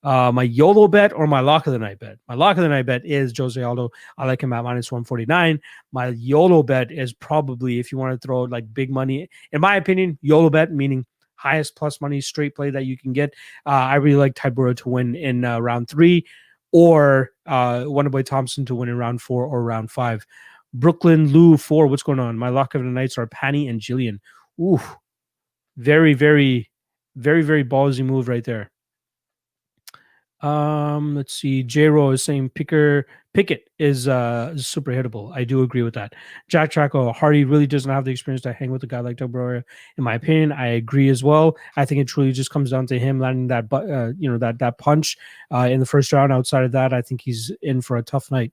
My YOLO bet or my lock of the night bet? My lock of the night bet is Jose Aldo. I like him at minus 149. My YOLO bet is probably, if you want to throw like big money, in my opinion, YOLO bet, meaning highest plus money straight play that you can get. I really like Tybura to win in round 3, or Wonderboy Thompson to win in round 4 or round 5. Brooklyn Lou 4. What's going on? My lock of the nights are Panny and Jillian. Ooh, very, very, very, very ballsy move right there. Let's see. J-Ro is saying Pickett is super hittable. I do agree with that. Jack Chaco, Hardy really doesn't have the experience to hang with a guy like Doug Brower. In my opinion, I agree as well. I think it truly just comes down to him landing that that punch in the first round. Outside of that, I think he's in for a tough night.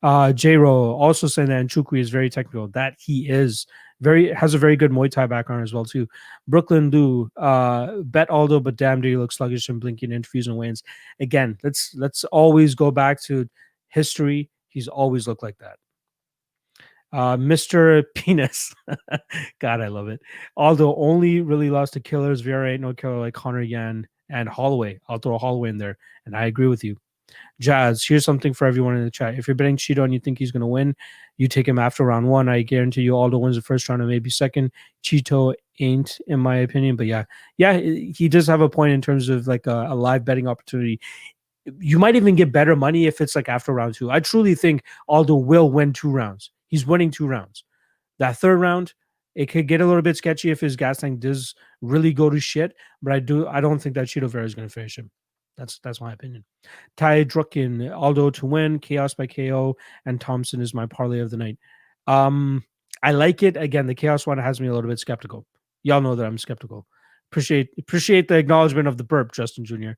J-Ro also saying that Nchukwi is very technical. That he is has a very good Muay Thai background as well too. Brooklyn Lou, bet Aldo, but damn, do you look sluggish and blinking interviews and wins. Again, let's always go back to history. He's always looked like that. Mr. Penis. God, I love it. Aldo only really lost to killers. Vera ain't no killer like Conor Yan and Holloway. I'll throw Holloway in there, and I agree with you. Jazz, here's something for everyone in the chat. If you're betting Cheeto and you think he's going to win, you take him after round 1. I guarantee you Aldo wins the first round and maybe second. Cheeto ain't, in my opinion. But yeah, he does have a point in terms of like a live betting opportunity. You might even get better money if it's like after round 2. I truly think Aldo will win 2 rounds. He's winning 2 rounds. That third round, It could get a little bit sketchy if his gas tank does really go to shit, but I don't think that Cheeto Vera is going to finish him. That's my opinion. Ty Drucken, Aldo to win, Chaos by KO, and Thompson is my parlay of the night. I like it. Again, the Chaos one has me a little bit skeptical. Y'all know that I'm skeptical. Appreciate the acknowledgement of the burp, Justin Jr.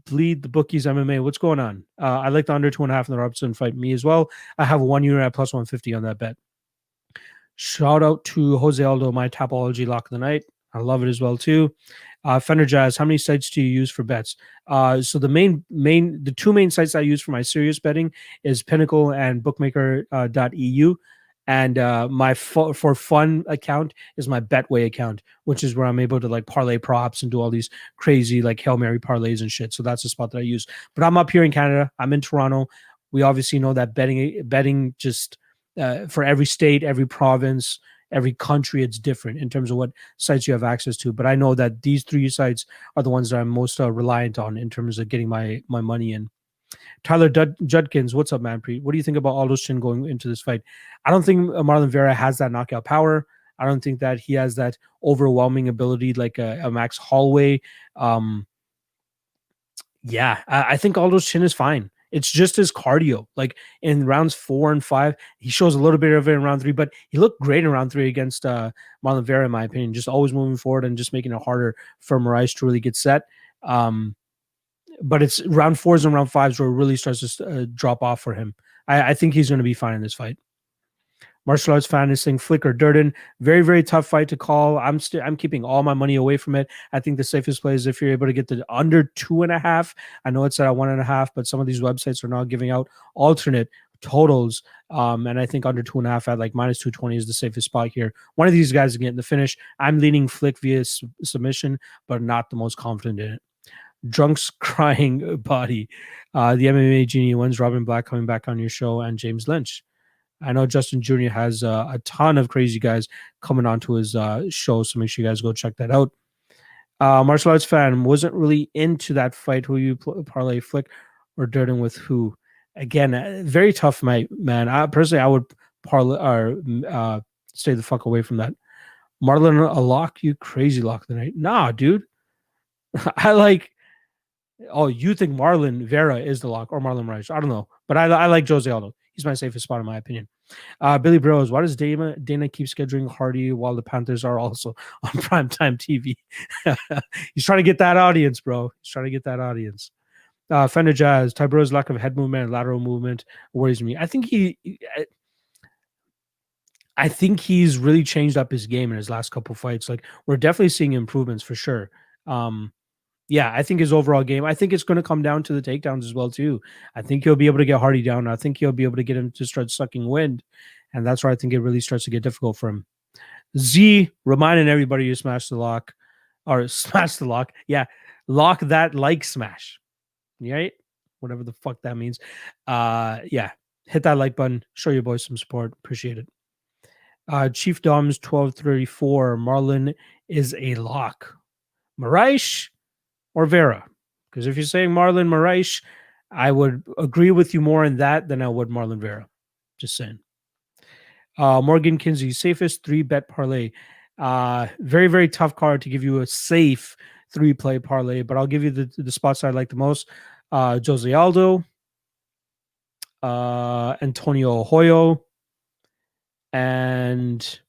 Bleed the bookies MMA. What's going on? I like the under 2.5 in the Robertson fight. Me as well. I have 1 unit at plus 150 on that bet. Shout out to Jose Aldo, my Tapology lock of the night. I love it as well too. Fender Jazz, how many sites do you use for bets? So the two main sites I use for my serious betting is Pinnacle and Bookmaker.eu. And my for fun account is my Betway account, which is where I'm able to like parlay props and do all these crazy like Hail Mary parlays and shit. So that's the spot that I use. But I'm up here in Canada. I'm in Toronto. We obviously know that betting just for every state, every province, every country, it's different in terms of what sites you have access to. But I know that these 3 sites are the ones that I'm most reliant on in terms of getting my money in. Tyler Judkins, what's up, man? What do you think about Aldo's chin going into this fight? I don't think Marlon Vera has that knockout power. I don't think that he has that overwhelming ability like a Max Holloway. I think Aldo's chin is fine. It's just his cardio. Like in rounds 4 and 5, he shows a little bit of it in round 3, but he looked great in round 3 against Marlon Vera, in my opinion. Just always moving forward and just making it harder for Moraes to really get set. But it's round 4s and round 5s where it really starts to drop off for him. I think he's going to be fine in this fight. Martial arts fan is saying Flick or Durden. Very, very tough fight to call. I'm keeping all my money away from it. I think the safest play is if you're able to get the under 2.5. I know it's at 1.5, but some of these websites are now giving out alternate totals. And I think under 2.5 at like minus 220 is the safest spot here. One of these guys is getting the finish. I'm leaning Flick via submission, but not the most confident in it. Drunk's crying body. The MMA genie wins. Robin Black coming back on your show, and James Lynch. I know Justin Jr. has a ton of crazy guys coming onto his show, so make sure you guys go check that out. Martial arts fan wasn't really into that fight. Who you parlay, Flick or Durden with who? Again, very tough, man. I would parlay or stay the fuck away from that. Marlon, a lock? You crazy lock the night? Nah, dude. I like. Oh, you think Marlon Vera is the lock or Marlon Moraes? I don't know, but I like Jose Aldo. He's my safest spot in my opinion. Billy Bros, why does Dana keep scheduling Hardy while the Panthers are also on primetime TV? He's trying to get that audience, bro. He's trying to get that audience. Fender Jazz, Ty Burrow's lack of head movement and lateral movement worries me. I think he's really changed up his game in his last couple fights. Like we're definitely seeing improvements for sure. I think his overall game, I think it's going to come down to the takedowns as well, too. I think he'll be able to get Hardy down. I think he'll be able to get him to start sucking wind. And that's where I think it really starts to get difficult for him. Z, reminding everybody to smash the lock. Or smash the lock. Yeah, lock that like smash. Right? Whatever the fuck that means. Hit that like button. Show your boys some support. Appreciate it. Chief Doms 1234. Marlon is a lock. Moraes or Vera? Because if you're saying Marlon Moraes, I would agree with you more in that than I would Marlon Vera. Just saying. Morgan Kinsey, safest 3-bet parlay. Very, very tough card to give you a safe 3-play parlay, but I'll give you the spots I like the most. Jose Aldo, Antonio Hoyo, and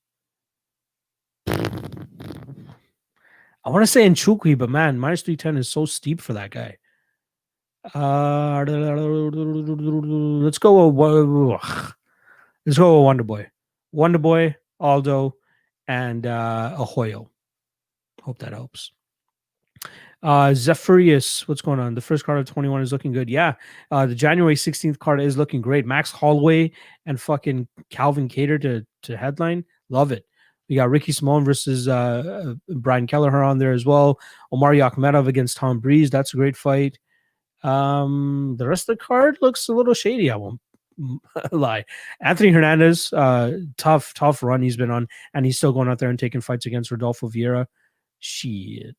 I want to say Nchukwi, but man, minus 310 is so steep for that guy. Let's go with Wonder Boy, Aldo, and Ahoyo. Hope that helps. Zephyrus, what's going on? The first card of 21 is looking good. Yeah, the January 16th card is looking great. Max Holloway and fucking Calvin Cater to headline. Love it. We got Ricky Simone versus Brian Kelleher on there as well. Omar Yakhmedov against Tom Breeze. That's a great fight. The rest of the card looks a little shady. I won't lie. Anthony Hernandez, tough run he's been on, and he's still going out there and taking fights against Rodolfo Vieira. Shit.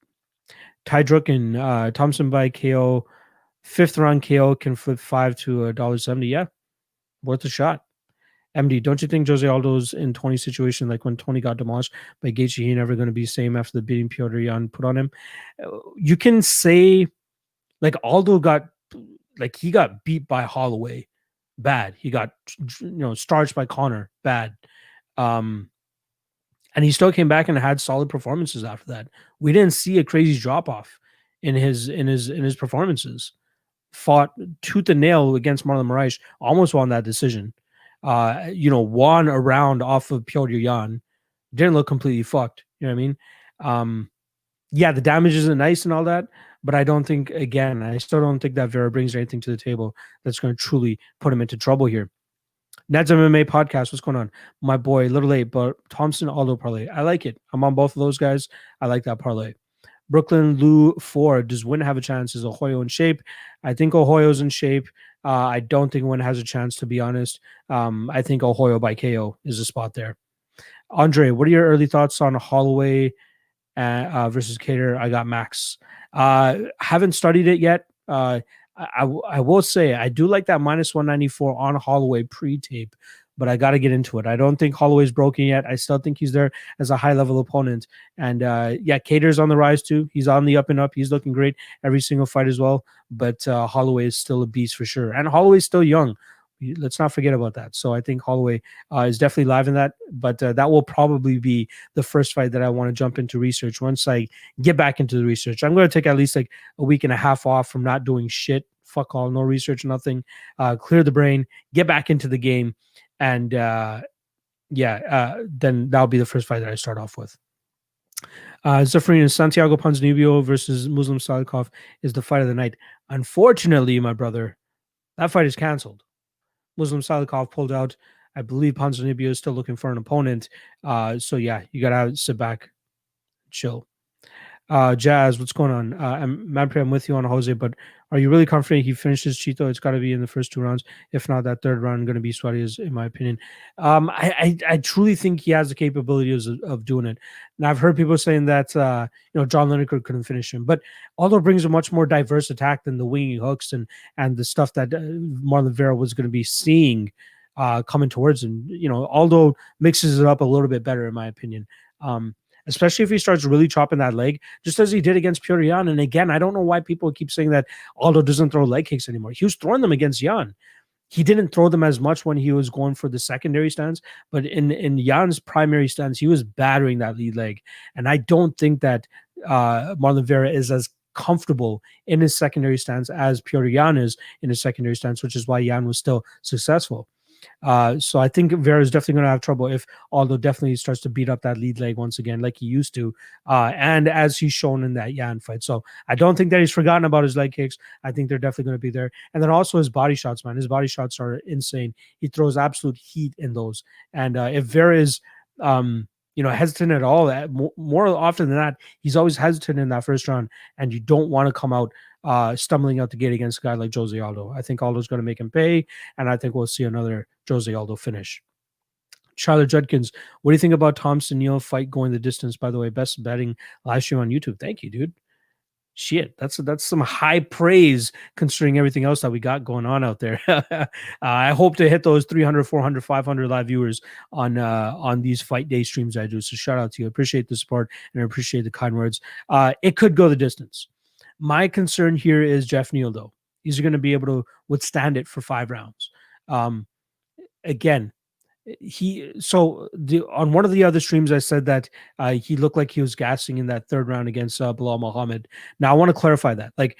Ty Drucken, Thompson by KO. 5th round KO can flip 5 to $1.70. Yeah, worth a shot. MD, don't you think Jose Aldo's in 20 situation, like when Tony got demolished by Gaethje, he never going to be the same after the beating Piotr Jan put on him? You can say, like, Aldo got, like, he got beat by Holloway, bad. He got, starched by Connor, bad. And he still came back and had solid performances after that. We didn't see a crazy drop off in his performances. Fought tooth and nail against Marlon Moraes, almost won that decision. Won a round off of Piotr Jan. Didn't look completely fucked. You know what I mean? Yeah, the damage isn't nice and all that, but I don't think, again, I still don't think that Vera brings anything to the table that's going to truly put him into trouble here. Ned's MMA podcast, what's going on? My boy, a little late, but Thompson Aldo parlay. I like it. I'm on both of those guys. I like that parlay. Brooklyn Lou 4. Does Win have a chance? Is Ahoyo in shape? I think Ahoyo's in shape. I don't think Win has a chance, to be honest. I think Ahoyo by KO is a spot there. Andre, what are your early thoughts on Holloway versus Cater? I got Max. Haven't studied it yet. I will say I do like that minus 194 on Holloway pre-tape, but I got to get into it. I don't think Holloway's broken yet. I still think he's there as a high-level opponent. And Cater's on the rise too. He's on the up and up. He's looking great every single fight as well. But Holloway is still a beast for sure. And Holloway's still young. Let's not forget about that. So I think Holloway is definitely live in that. But that will probably be the first fight that I want to jump into research once I get back into the research. I'm going to take at least like a week and a half off from not doing shit. Fuck all, no research, nothing. Clear the brain, get back into the game. And then that'll be the first fight that I start off with. Zafrina, Santiago Ponzinibbio versus Muslim Salikov is the fight of the night. Unfortunately, my brother, that fight is canceled. Muslim Salikov pulled out. I believe Ponzinibbio is still looking for an opponent. So yeah, you gotta sit back, chill. Jazz, what's going on? I'm with you on Jose, but are you really confident he finishes Chito? It's got to be in the first 2 rounds. If not, that third round going to be sweaty, in my opinion. I truly think he has the capabilities of doing it. And I've heard people saying that John Lineker couldn't finish him, but Aldo brings a much more diverse attack than the winging hooks and the stuff that Marlon Vera was going to be seeing coming towards him. Aldo mixes it up a little bit better, in my opinion. Especially if he starts really chopping that leg, just as he did against Piotr Jan. And again, I don't know why people keep saying that Aldo doesn't throw leg kicks anymore. He was throwing them against Jan. He didn't throw them as much when he was going for the secondary stance, but in Jan's primary stance, he was battering that lead leg. And I don't think that Marlon Vera is as comfortable in his secondary stance as Piotr Jan is in his secondary stance, which is why Jan was still successful. So I think Vera is definitely going to have trouble if Aldo definitely starts to beat up that lead leg once again, like he used to, and as he's shown in that Jan fight. So I don't think that he's forgotten about his leg kicks. I think they're definitely going to be there. And then also his body shots, man. His body shots are insane. He throws absolute heat in those. And if Vera is hesitant at all, more often than not, he's always hesitant in that first round, and you don't want to come out stumbling out the gate against a guy like Jose Aldo. I think Aldo's going to make him pay, and I think we'll see another Jose Aldo finish. Charlotte Judkins, what do you think about Thompson Neal fight going the distance? By the way, best betting live stream on YouTube. Thank you, dude. Shit, that's some high praise considering everything else that we got going on out there. I hope to hit those 300, 400, 500 live viewers on these fight day streams I do. So shout out to you. I appreciate the support and I appreciate the kind words. It could go the distance. My concern here is Jeff Neal, though. He's going to be able to withstand it for 5 rounds. Again, on one of the other streams I said that he looked like he was gassing in that 3rd round against Bilal Muhammad. Now I want to clarify that. Like,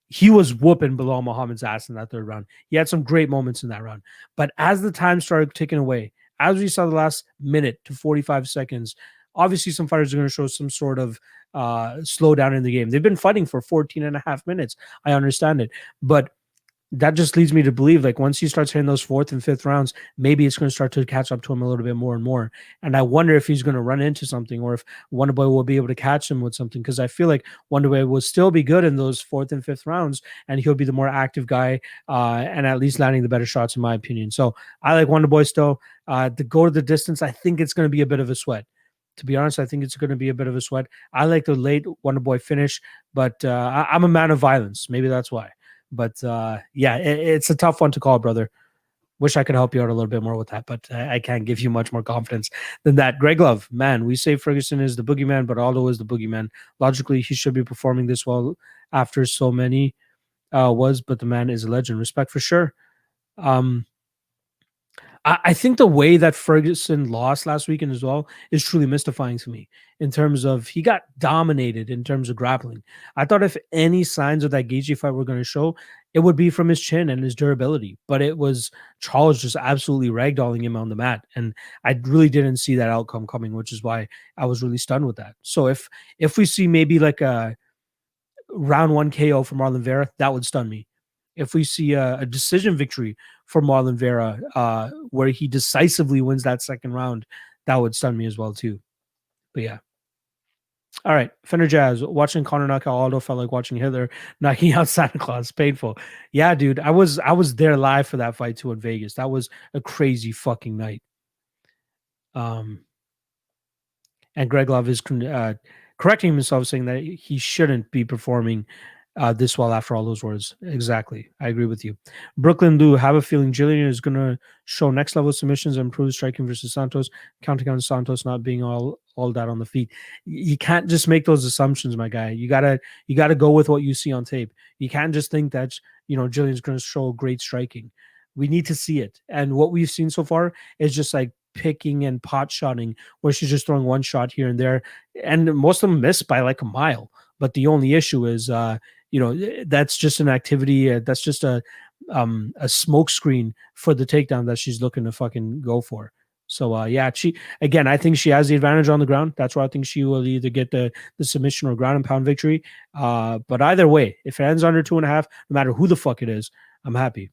he was whooping Bilal Muhammad's ass in that 3rd round. He had some great moments in that round. But as the time started ticking away, as we saw the last minute to 45 seconds, obviously some fighters are going to show some sort of slowdown in the game. They've been fighting for 14 and a half minutes. I understand it. But that just leads me to believe, like, once he starts hitting those 4th and 5th rounds, maybe it's going to start to catch up to him a little bit more and more. And I wonder if he's going to run into something, or if Wonderboy will be able to catch him with something, because I feel like Wonderboy will still be good in those 4th and 5th rounds, and he'll be the more active guy and at least landing the better shots, in my opinion. So I like Wonderboy still. To go to the distance, I think it's going to be a bit of a sweat. To be honest, I think it's going to be a bit of a sweat. I like the late Wonderboy finish, but I'm a man of violence. Maybe that's why. But it's a tough one to call, brother. Wish I could help you out a little bit more with that, but I can't give you much more confidence than that. Greg Love, man, we say Ferguson is the boogeyman, but Aldo is the boogeyman. Logically, he should be performing this well after so many but the man is a legend. Respect for sure. I think the way that Ferguson lost last weekend as well is truly mystifying to me in terms of he got dominated in terms of grappling. I thought if any signs of that Gaethje fight were going to show, it would be from his chin and his durability. But it was Charles just absolutely ragdolling him on the mat. And I really didn't see that outcome coming, which is why I was really stunned with that. So if we see maybe like a round 1 KO for Marlon Vera, that would stun me. If we see a decision victory for Marlon Vera, where he decisively wins that second round, that would stun me as well too. But yeah. All right, Fender Jazz. Watching Conor knock out Aldo felt like watching Hitler knocking out Santa Claus. Painful. Yeah, dude. I was there live for that fight too in Vegas. That was a crazy fucking night. And Greg Love is correcting himself, saying that he shouldn't be performing this well after all those words. Exactly. I agree with you. Brooklyn Lou, have a feeling Jillian is going to show next level submissions and improve striking versus Santos, counting on Santos not being all that on the feet. You can't just make those assumptions, my guy. You gotta go with what you see on tape. You can't just think that, Jillian's going to show great striking. We need to see it. And what we've seen so far is just like picking and pot shotting, where she's just throwing one shot here and there. And most of them miss by like a mile. But the only issue is, that's just an activity. That's just a smoke screen for the takedown that she's looking to fucking go for. So I think she has the advantage on the ground. That's why I think she will either get the submission or ground and pound victory. But either way, if it ends under 2.5, no matter who the fuck it is, I'm happy.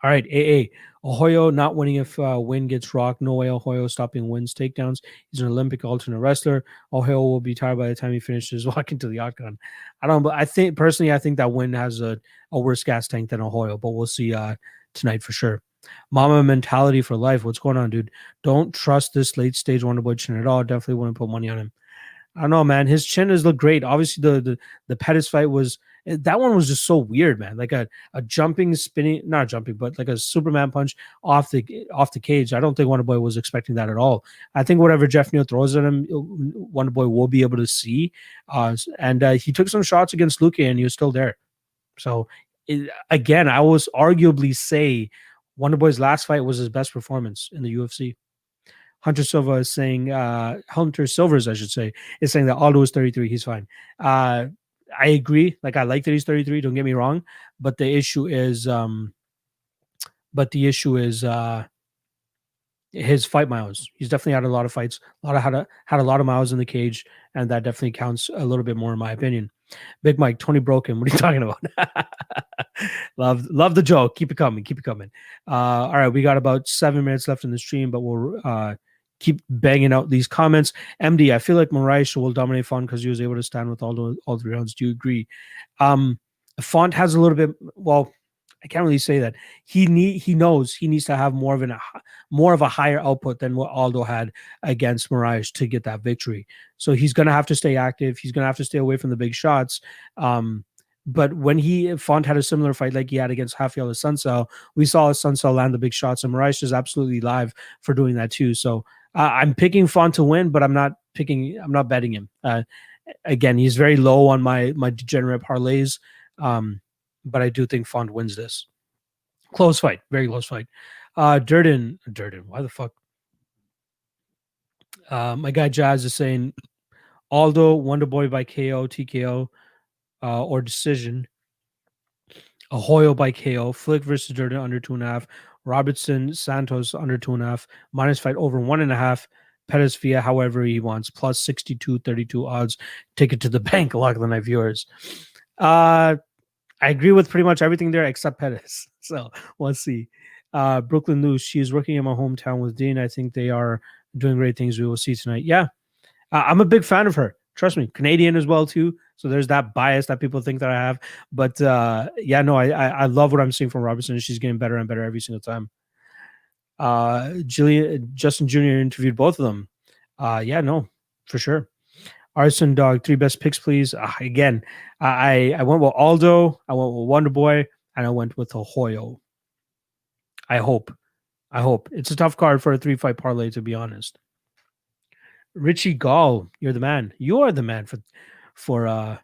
All right, AA. Ahoyo not winning if Win gets rocked. No way Ahoyo stopping Win's takedowns. He's an Olympic alternate wrestler. Ahoyo will be tired by the time he finishes walking to the octagon. I think that Win has a worse gas tank than Ahoyo, but we'll see tonight for sure. Mama mentality for life. What's going on, dude? Don't trust this late stage Wonderboy chin at all. Definitely wouldn't put money on him. I don't know, man. His chin has looked great. Obviously, the Pettis fight that one was just so weird, man. Like a jumping, spinning, not jumping, but like a Superman punch off the cage. I don't think Wonderboy was expecting that at all. I think whatever Jeff Neal throws at him, Wonderboy will be able to see. And he took some shots against Luque, and he was still there. So again, I was arguably say Wonderboy's last fight was his best performance in the UFC. Hunter Silva is saying, Hunter Silvers, I should say, is saying that Aldo is 33. He's fine. I agree. Like, I like that he's 33. Don't get me wrong. But the issue is, his fight miles. He's definitely had a lot of fights, had a lot of miles in the cage, and that definitely counts a little bit more in my opinion. Big Mike, Tony Broken. What are you talking about? Love the joke. Keep it coming. All right, we got about 7 minutes left in the stream, but we'll keep banging out these comments. MD, I feel like Moraes will dominate Font because he was able to stand with all 3 rounds. Do you agree? Font has a little bit. Well, I can't really say that. He knows he needs to have more of a higher output than what Aldo had against Moraes to get that victory. So he's going to have to stay active. He's going to have to stay away from the big shots. But when Font had a similar fight like he had against Rafael Assunção, we saw Assunção land the big shots, and Moraes is absolutely live for doing that too. So I'm picking Font to win, but I'm not betting him. Again, he's very low on my degenerate parlays. But I do think Font wins this. Close fight. Very close fight. Durden. Why the fuck? My guy Jazz is saying Aldo, Wonderboy by KO, TKO, or decision. Ahoyo by KO. Flick versus Durden under 2.5. Robertson, Santos under 2.5. Minus fight over 1.5. Pettis via however he wants. Plus 62.32 odds. Take it to the bank. Lock of the night viewers. I agree with pretty much everything there except Pettis. So we'll see. Brooklyn News, she's working in my hometown with Dean. I think they are doing great things. We will see tonight. Yeah, I'm a big fan of her. Trust me, Canadian as well too. So there's that bias that people think that I have. But I love what I'm seeing from Robertson. She's getting better and better every single time. Justin Jr. interviewed both of them. For sure. Arson Dog, 3 best picks, please. Again, I went with Aldo, I went with Wonderboy, and I went with Ahoyo. I hope. It's a tough card for a 3-fight parlay, to be honest. Richie Gall, you're the man. You are the man for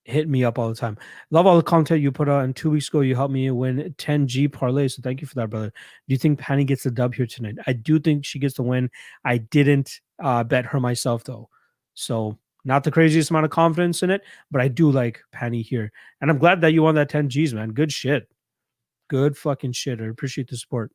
hitting me up all the time. Love all the content you put on. 2 weeks ago, you helped me win 10G parlay. So thank you for that, brother. Do you think Penny gets the dub here tonight? I do think she gets the win. I didn't bet her myself though. So not the craziest amount of confidence in it, but I do like Penny here. And I'm glad that you won that 10Gs, man. Good shit. Good fucking shit. I appreciate the support.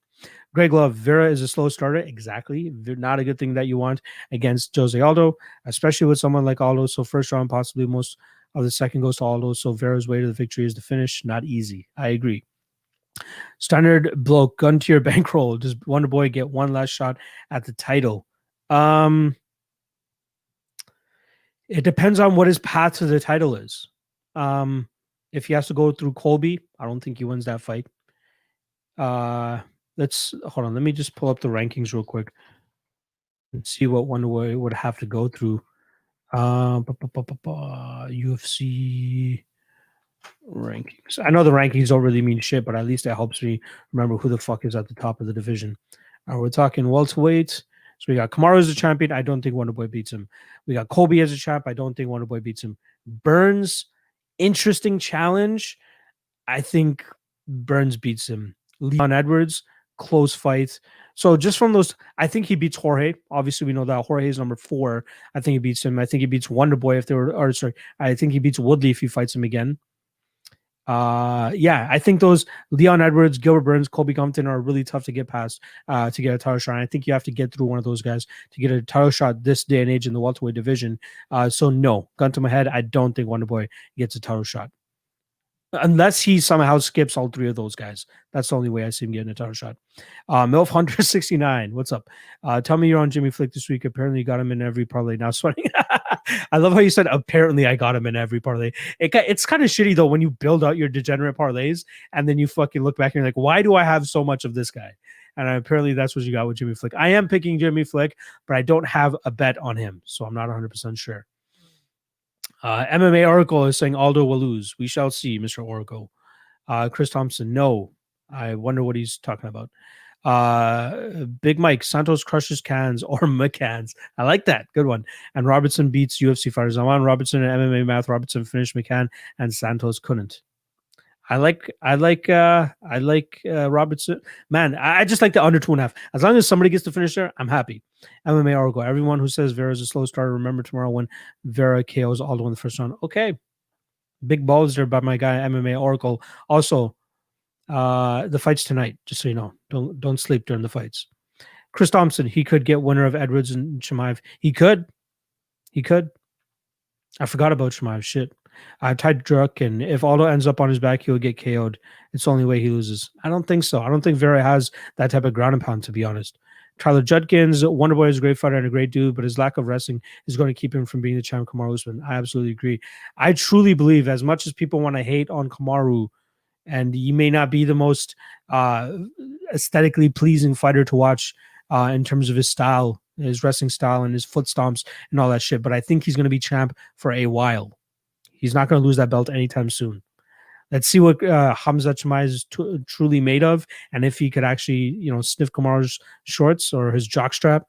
Greg Love, Vera is a slow starter. Exactly. Not a good thing that you want against Jose Aldo, especially with someone like Aldo. So first round, possibly most of the second goes to Aldo. So Vera's way to the victory is the finish. Not easy. I agree. Standard bloke, gun to your bankroll. Does Wonder Boy get one last shot at the title? It depends on what his path to the title is. If he has to go through Colby, I don't think he wins that fight. Let's hold on. Let me just pull up the rankings real quick and see what Wonder Boy would have to go through. UFC rankings. I know the rankings don't really mean shit, but at least it helps me remember who the fuck is at the top of the division. We're talking welterweight. So we got Kamaru as a champion. I don't think Wonder Boy beats him. We got Colby as a champ. I don't think Wonder Boy beats him. Burns, interesting challenge. I think Burns beats him. Leon Edwards, close fight. So just from those, I think he beats Jorge. Obviously, we know that Jorge is number 4. I think he beats him. I think he beats Wonder Boy if they were, or sorry, I think he beats Woodley if he fights him again. I think those Leon Edwards, Gilbert Burns, Colby Compton are really tough to get past to get a title shot. I think you have to get through one of those guys to get a title shot this day and age in the welterweight division. So no, gun to my head, I don't think Wonder Boy gets a title shot. Unless he somehow skips all 3 of those guys. That's the only way I see him getting a title shot. MILF Hunter 69. What's up? Tell me you're on Jimmy Flick this week. Apparently you got him in every parlay. Now sweating. I love how you said apparently I got him in every parlay. It's kind of shitty though when you build out your degenerate parlays and then you fucking look back and you're like, why do I have so much of this guy? And apparently that's what you got with Jimmy Flick. I am picking Jimmy Flick, but I don't have a bet on him. So I'm not 100% sure. MMA Oracle is saying Aldo will lose. We shall see, Mr. Oracle. Chris Thompson, no. I wonder what he's talking about. Big Mike, Santos crushes cans or McCanns. I like that. Good one. And Robertson beats UFC fighters. I'm on Robertson and MMA math. Robertson finished McCann and Santos couldn't. I like Robertson. Man, I just like the under 2.5. As long as somebody gets to finish there, I'm happy. MMA Oracle. Everyone who says Vera's a slow starter, remember tomorrow when Vera KOs Aldo in the first round. Okay. Big balls there by my guy, MMA Oracle. Also, the fight's tonight, just so you know. Don't sleep during the fights. Chris Thompson, he could get winner of Edwards and Chimaev. He could. I forgot about Chimaev. Shit. Tied Druk, and if Aldo ends up on his back, he'll get KO'd. It's the only way he loses. I don't think so. I don't think Vera has that type of ground and pound, to be honest. Tyler Judkins, Wonder Boy is a great fighter and a great dude, but his lack of wrestling is going to keep him from being the champ. Kamaru Usman. I absolutely agree. I truly believe, as much as people want to hate on Kamaru, and he may not be the most aesthetically pleasing fighter to watch in terms of his style, his wrestling style, and his foot stomps and all that shit, but I think he's going to be champ for a while. He's not going to lose that belt anytime soon. Let's see what Hamza Chimaev is truly made of, and if he could actually, sniff Kamaru's shorts or his jockstrap.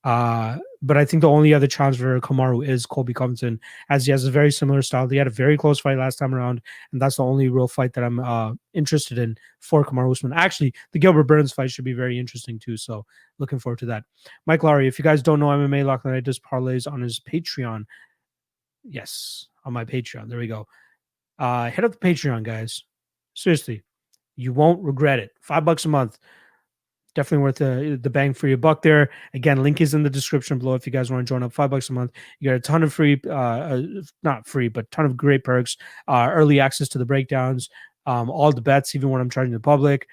But I think the only other challenge for Kamaru is Colby Covington, as he has a very similar style. They had a very close fight last time around, and that's the only real fight that I'm interested in for Kamaru Usman. Actually, the Gilbert Burns fight should be very interesting too, so looking forward to that. Mike Lowry, if you guys don't know, MMA Lachlan does parlays on his Patreon. Yes, on my Patreon. There we go. Hit up the Patreon, guys. Seriously, you won't regret it. $5 a month. Definitely worth the bang for your buck there. Again, link is in the description below if you guys want to join up. $5 a month. You got a ton of free, not free, but ton of great perks. Early access to the breakdowns, all the bets, even when I'm charging the public.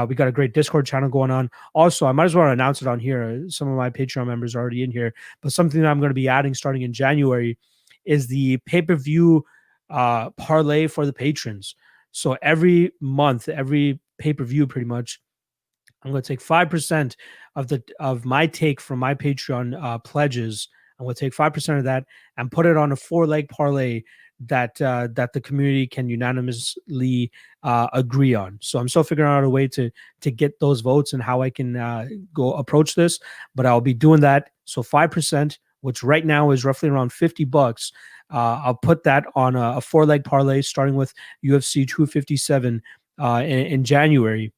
We got a great Discord channel going on. Also, I might as well announce it on here. Some of my Patreon members are already in here, but something that I'm going to be adding starting in January is the pay-per-view parlay for the patrons. So every month, every pay-per-view pretty much, I'm going to take 5% of my take from my Patreon pledges. I'm going to take 5% of that and put it on a 4-leg parlay that the community can unanimously agree on. So I'm still figuring out a way to get those votes and how I can go approach this, but I'll be doing that. So 5%, which right now is roughly around $50. I'll put that on a 4-leg parlay starting with UFC 257 in January,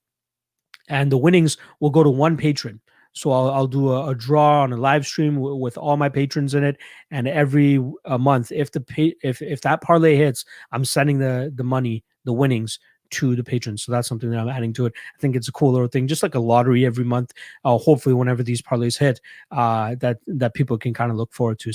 and the winnings will go to one patron. So I'll do a draw on a live stream with all my patrons in it, and every month, if that parlay hits, I'm sending the money, the winnings, to the patrons. So that's something that I'm adding to it. I think it's a cool little thing, just like a lottery every month. Hopefully, whenever these parlays hit, that people can kind of look forward to.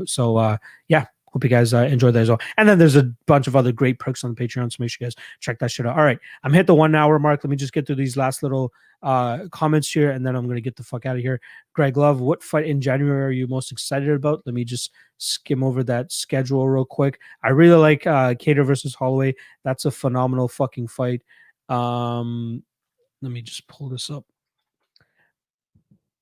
So yeah. Hope you guys enjoy that as well. And then there's a bunch of other great perks on the Patreon, so make sure you guys check that shit out. All right, I'm hit the 1 hour mark. Let me just get through these last little comments here, and then I'm going to get the fuck out of here. Greg Love, what fight in January are you most excited about? Let me just skim over that schedule real quick. I really like Cater versus Holloway. That's a phenomenal fucking fight. Let me just pull this up.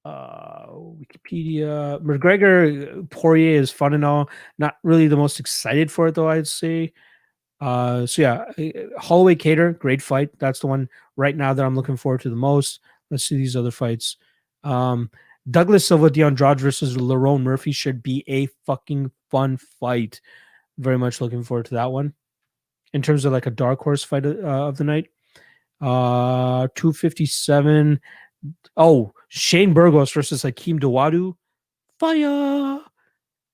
Wikipedia. McGregor Poirier is fun and all. Not really the most excited for it though, I'd say. So yeah, Holloway Cater, great fight. That's the one right now that I'm looking forward to the most. Let's see these other fights. Douglas Silva de Andrade versus Lerone Murphy should be a fucking fun fight. Very much looking forward to that one. In terms of like a dark horse fight of the night. 257. Oh, Shane Burgos versus Akeem Dawadu. Fire.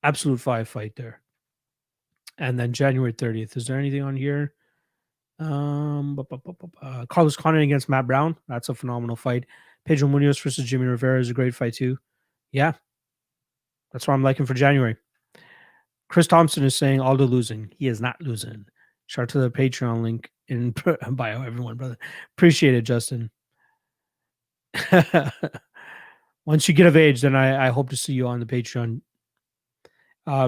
Absolute fire fight there. And then January 30th. Is there anything on here? Carlos Condit against Matt Brown. That's a phenomenal fight. Pedro Munoz versus Jimmy Rivera is a great fight too. Yeah. That's what I'm liking for January. Chris Thompson is saying Aldo losing. He is not losing. Shout out to the Patreon link in bio, everyone, brother. Appreciate it, Justin. Once you get of age, then I hope to see you on the Patreon.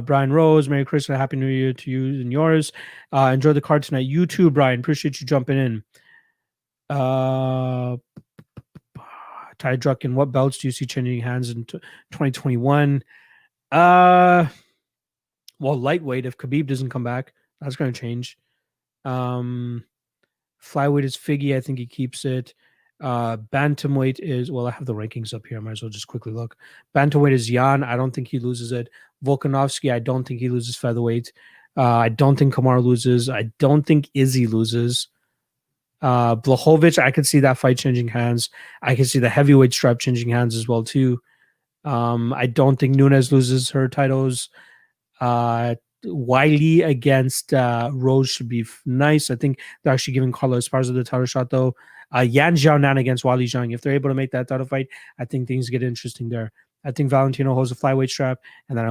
Brian Rose, Merry Christmas, Happy New Year to you and yours. Enjoy the card tonight. You too, Brian. Appreciate you jumping in. Ty Drucken, what belts do you see changing hands in 2021? Well, lightweight, if Khabib doesn't come back, that's going to change. Flyweight is Figgy. I think he keeps it. Bantamweight is, well, I have the rankings up here. I might as well just quickly look. Bantamweight is Jan. I don't think he loses it. Volkanovski, I don't think he loses featherweight. I don't think Kamar loses. I don't think Izzy loses. Blachowicz, I could see that fight changing hands. I could see the heavyweight strap changing hands as well too. I don't think Nunes loses her titles. Wiley against Rose should be nice. I think they're actually giving Carlos Esparza the title shot though. Yan Xiaonan against Wali Zhang. If they're able to make that title fight, I think things get interesting there. I think Valentino holds a flyweight strap, and then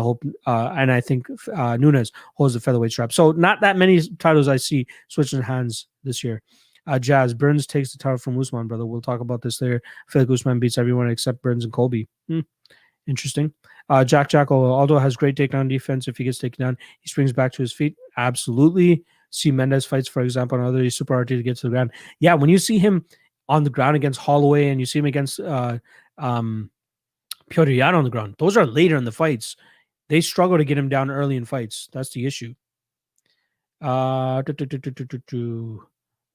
I think Nunes holds the featherweight strap. So not that many titles I see switching hands this year. Jazz Burns takes the title from Usman, brother. We'll talk about this later. I feel like Usman beats everyone except Burns and Colby. Interesting. Jack Jackal, Aldo has great takedown defense. If he gets taken down, he springs back to his feet. Absolutely. See Mendez fights, for example, another he's super hard to get to the ground. Yeah, when you see him on the ground against Holloway and you see him against Piotr Yan on the ground, those are later in the fights. They struggle to get him down early in fights. That's the issue.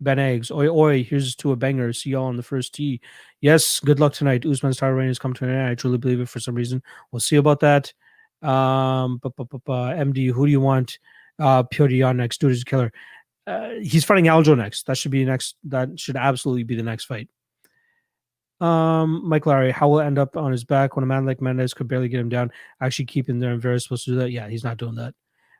Ben Eggs. Oi, oi. Here's to a banger. See y'all on the first tee. Yes, good luck tonight. Usman's title reign has come to an end. I truly believe it for some reason. We'll see about that. MD, who do you want? Piotr Yan next. Dude is a killer. He's fighting Aldo next. That should be next. That should absolutely be the next fight. Mike Larry, how will end up on his back when a man like Mendez could barely get him down? Actually keep him there and Vera's supposed to do that. Yeah, he's not doing that.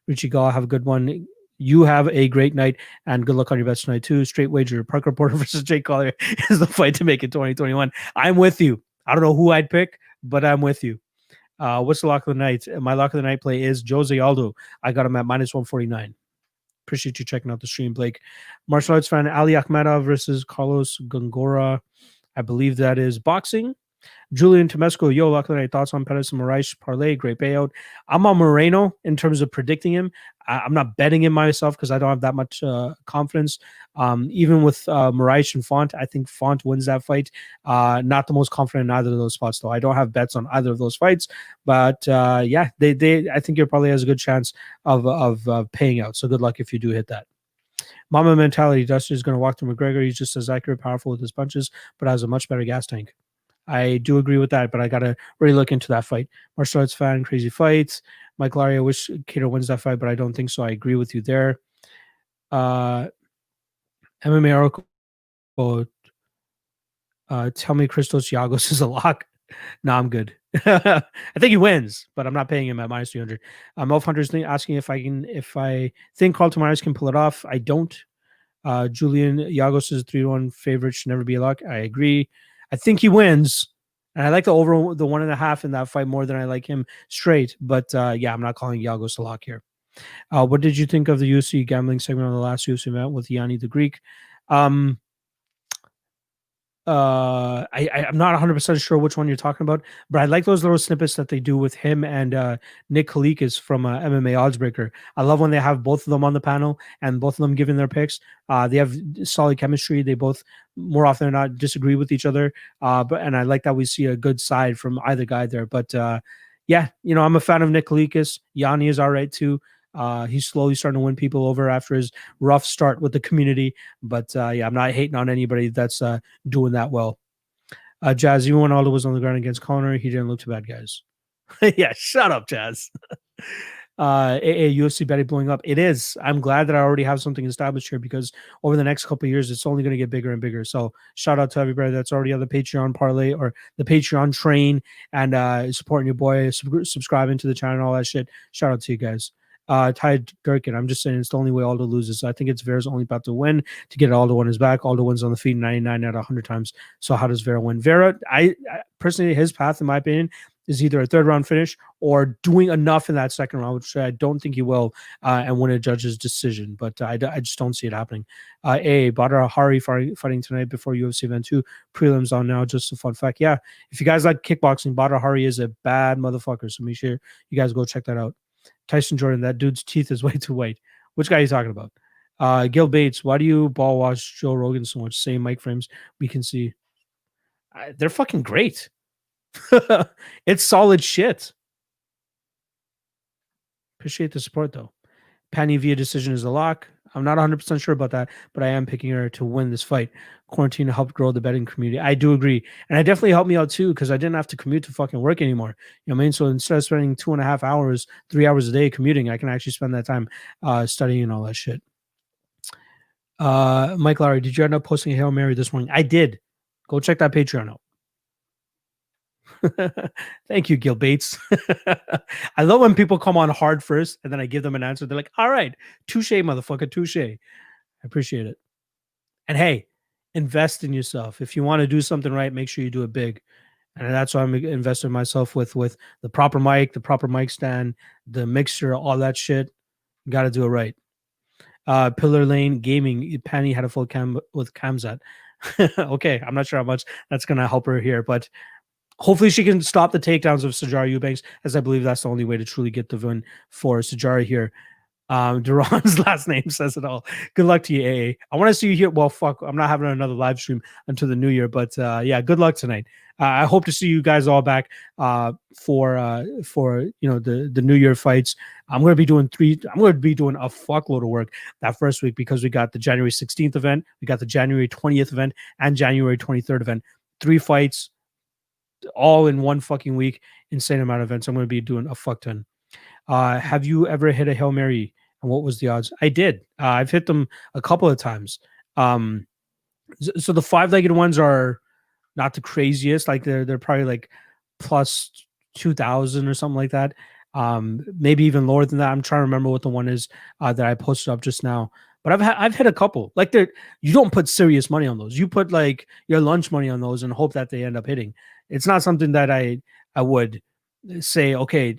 Richie Gall, have a good one. You have a great night and good luck on your bets tonight too. Straight wager, Parker Porter versus Jake Collier is the fight to make in 2021. I'm with you. I don't know who I'd pick, but I'm with you. What's the lock of the night? My lock of the night play is Jose Aldo. I got him at -149. Appreciate you checking out the stream, Blake. Martial arts fan Ali Akhmedov versus Carlos Gongora. I believe that is boxing. Julian Tomesco, yo, luckily, thoughts on Pettis and Moraes parlay, great payout. I'm on Moreno in terms of predicting him. I'm not betting him myself because I don't have that much confidence. Even with Moraes and Font, I think Font wins that fight. Not the most confident in either of those spots, though. I don't have bets on either of those fights, but yeah, I think you're probably has a good chance of paying out. So good luck if you do hit that. Mama mentality. Dusty is going to walk through McGregor. He's just as accurate, powerful with his punches, but has a much better gas tank. I do agree with that, but I got to really look into that fight. Martial arts fan, crazy fights. Mike Larry, I wish Cato wins that fight, but I don't think so. I agree with you there. MMA Oracle, tell me Christos Giagos is a lock. No, I'm good. I think he wins, but I'm not paying him at minus 300. Elf Hunter's asking if I think Carl Tamares can pull it off. I don't. Julian Giagos is 3-1 favorite, should never be a lock. I agree. I think he wins, and I like the over the 1.5 in that fight more than I like him straight. But yeah, I'm not calling Giagos a lock here. What did you think of the UFC gambling segment on the last UFC event with Yanni the Greek? I'm not 100% sure which one you're talking about, but I like those little snippets that they do with him and Nick Kalikas from MMA Oddsbreaker. I love when they have both of them on the panel and both of them giving their picks. They have solid chemistry. They both, more often than not, disagree with each other. And I like that we see a good side from either guy there. But yeah, I'm a fan of Nick Kalikas. Yanni is all right too. He's slowly starting to win people over after his rough start with the community. But yeah, I'm not hating on anybody that's doing that well. Jazz, even when Aldo was on the ground against Conor, he didn't look too bad, guys. Yeah, shut up, Jazz. UFC betting blowing up. It is. I'm glad that I already have something established here because over the next couple of years, it's only going to get bigger and bigger. So shout out to everybody that's already on the Patreon parlay or the Patreon train and supporting your boy, subscribing to the channel and all that shit. Shout out to you guys. Ty Durkin, I'm just saying it's the only way Aldo loses. So I think it's Vera's only about to win to get Aldo on his back. Aldo wins on the feet 99 out of 100 times. So how does Vera win? Vera, I personally, his path, in my opinion, is either a third round finish or doing enough in that second round, which I don't think he will, and win a judge's decision. But I just don't see it happening. Badr Hari fighting tonight before UFC event 2. Prelims on now, just a fun fact. Yeah, if you guys like kickboxing, Badr Hari is a bad motherfucker. So make sure you guys go check that out. Tyson Jordan, that dude's teeth is way too white. Which guy are you talking about? Gil Bates, why do you ball watch Joe Rogan so much? Same mic frames we can see. They're fucking great. It's solid shit. Appreciate the support, though. Penny via decision is a lock. I'm not 100% sure about that, but I am picking her to win this fight. Quarantine helped grow the betting community. I do agree. And it definitely helped me out, too, because I didn't have to commute to fucking work anymore. You know what I mean? So instead of spending 2.5 hours, 3 hours a day commuting, I can actually spend that time studying and all that shit. Mike Lowry, did you end up posting a Hail Mary this morning? I did. Go check that Patreon out. Thank you, Gil Bates. I love when people come on hard first and then I give them an answer. They're like, all right, touche, motherfucker, touche. I appreciate it. And hey, invest in yourself. If you want to do something right, make sure you do it big. And that's why I'm investing myself with the proper mic stand, the mixer, all that shit. You got to do it right. Pillar Lane Gaming, Penny had a full cam with Kamzat. Okay, I'm not sure how much that's going to help her here, but hopefully she can stop the takedowns of Sijara Eubanks, as I believe that's the only way to truly get the win for Sijara here. Duran's last name says it all. Good luck to you, AA. I want to see you here. Well, fuck, I'm not having another live stream until the new year, but yeah, good luck tonight. I hope to see you guys all back for the New Year fights. I'm going to be doing a fuckload of work that first week because we got the January 16th event, we got the January 20th event, and January 23rd event. 3 fights all in one fucking week. Insane amount of events. I'm going to be doing a fuck ton. Have you ever hit a Hail Mary? And what was the odds? I did. I've hit them a couple of times. So the 5-legged ones are not the craziest. Like they're probably like plus 2,000 or something like that. Maybe even lower than that. I'm trying to remember what the one is that I posted up just now. But I've hit a couple. Like you don't put serious money on those. You put like your lunch money on those and hope that they end up hitting. It's not something that I would say, okay,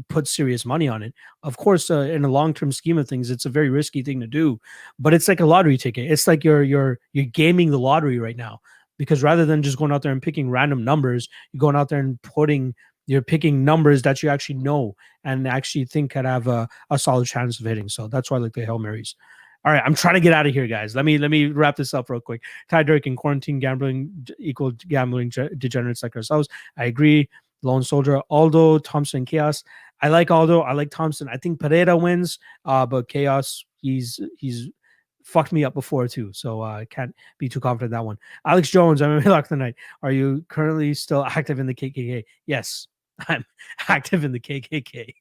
put serious money on it. Of course, in a long-term scheme of things, it's a very risky thing to do, but it's like a lottery ticket. It's like you're gaming the lottery right now because rather than just going out there and picking random numbers, you're going out there and you're picking numbers that you actually know and actually think could have a solid chance of hitting. So that's why I like the Hail Marys. All right, I'm trying to get out of here, guys. Let me wrap this up real quick. Ty Dirk and quarantine gambling equal gambling degenerates like ourselves. I agree. Lone Soldier, Aldo, Thompson, Chaos. I like Aldo. I like Thompson. I think Pereira wins, but Chaos, he's fucked me up before too, so I can't be too confident in that one. Alex Jones, MMA Lock tonight. Are you currently still active in the KKK? Yes, I'm active in the KKK.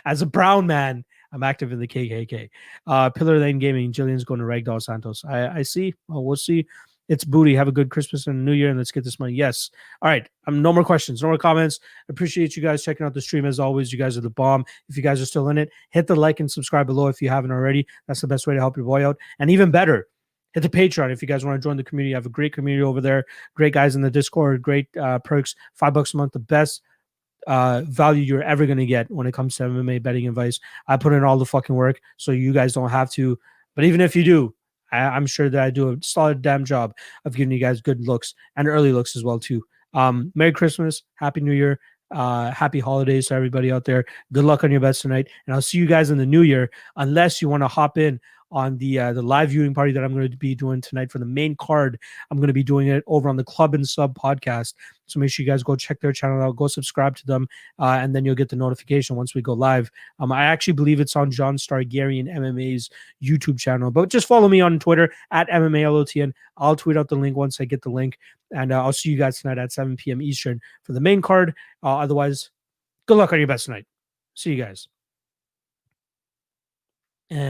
As a brown man, I'm active in the KKK. Pillar Lane Gaming, Jillian's going to Ragdoll Santos. I see. Well, we'll see. It's booty. Have a good Christmas and New Year, and let's get this money. Yes. All right. No more questions. No more comments. Appreciate you guys checking out the stream as always. You guys are the bomb. If you guys are still in it, hit the like and subscribe below if you haven't already. That's the best way to help your boy out. And even better, hit the Patreon if you guys want to join the community. I have a great community over there. Great guys in the Discord. Great perks. $5 a month. The best value you're ever going to get when it comes to MMA betting advice. I put in all the fucking work so you guys don't have to. But even if you do, I'm sure that I do a solid damn job of giving you guys good looks and early looks as well too. Merry Christmas, Happy New Year, happy holidays to everybody out there. Good luck on your bets tonight, and I'll see you guys in the new year. Unless you want to hop in on the live viewing party that I'm going to be doing tonight for the main card. I'm going to be doing it over on the Club and Sub podcast. So make sure you guys go check their channel out, go subscribe to them, and then you'll get the notification once we go live. I actually believe it's on John Stargarian MMA's YouTube channel, but just follow me on Twitter at MMALOTN. I'll tweet out the link once I get the link, and I'll see you guys tonight at 7 p.m. Eastern for the main card. Otherwise, good luck on your bets tonight. See you guys.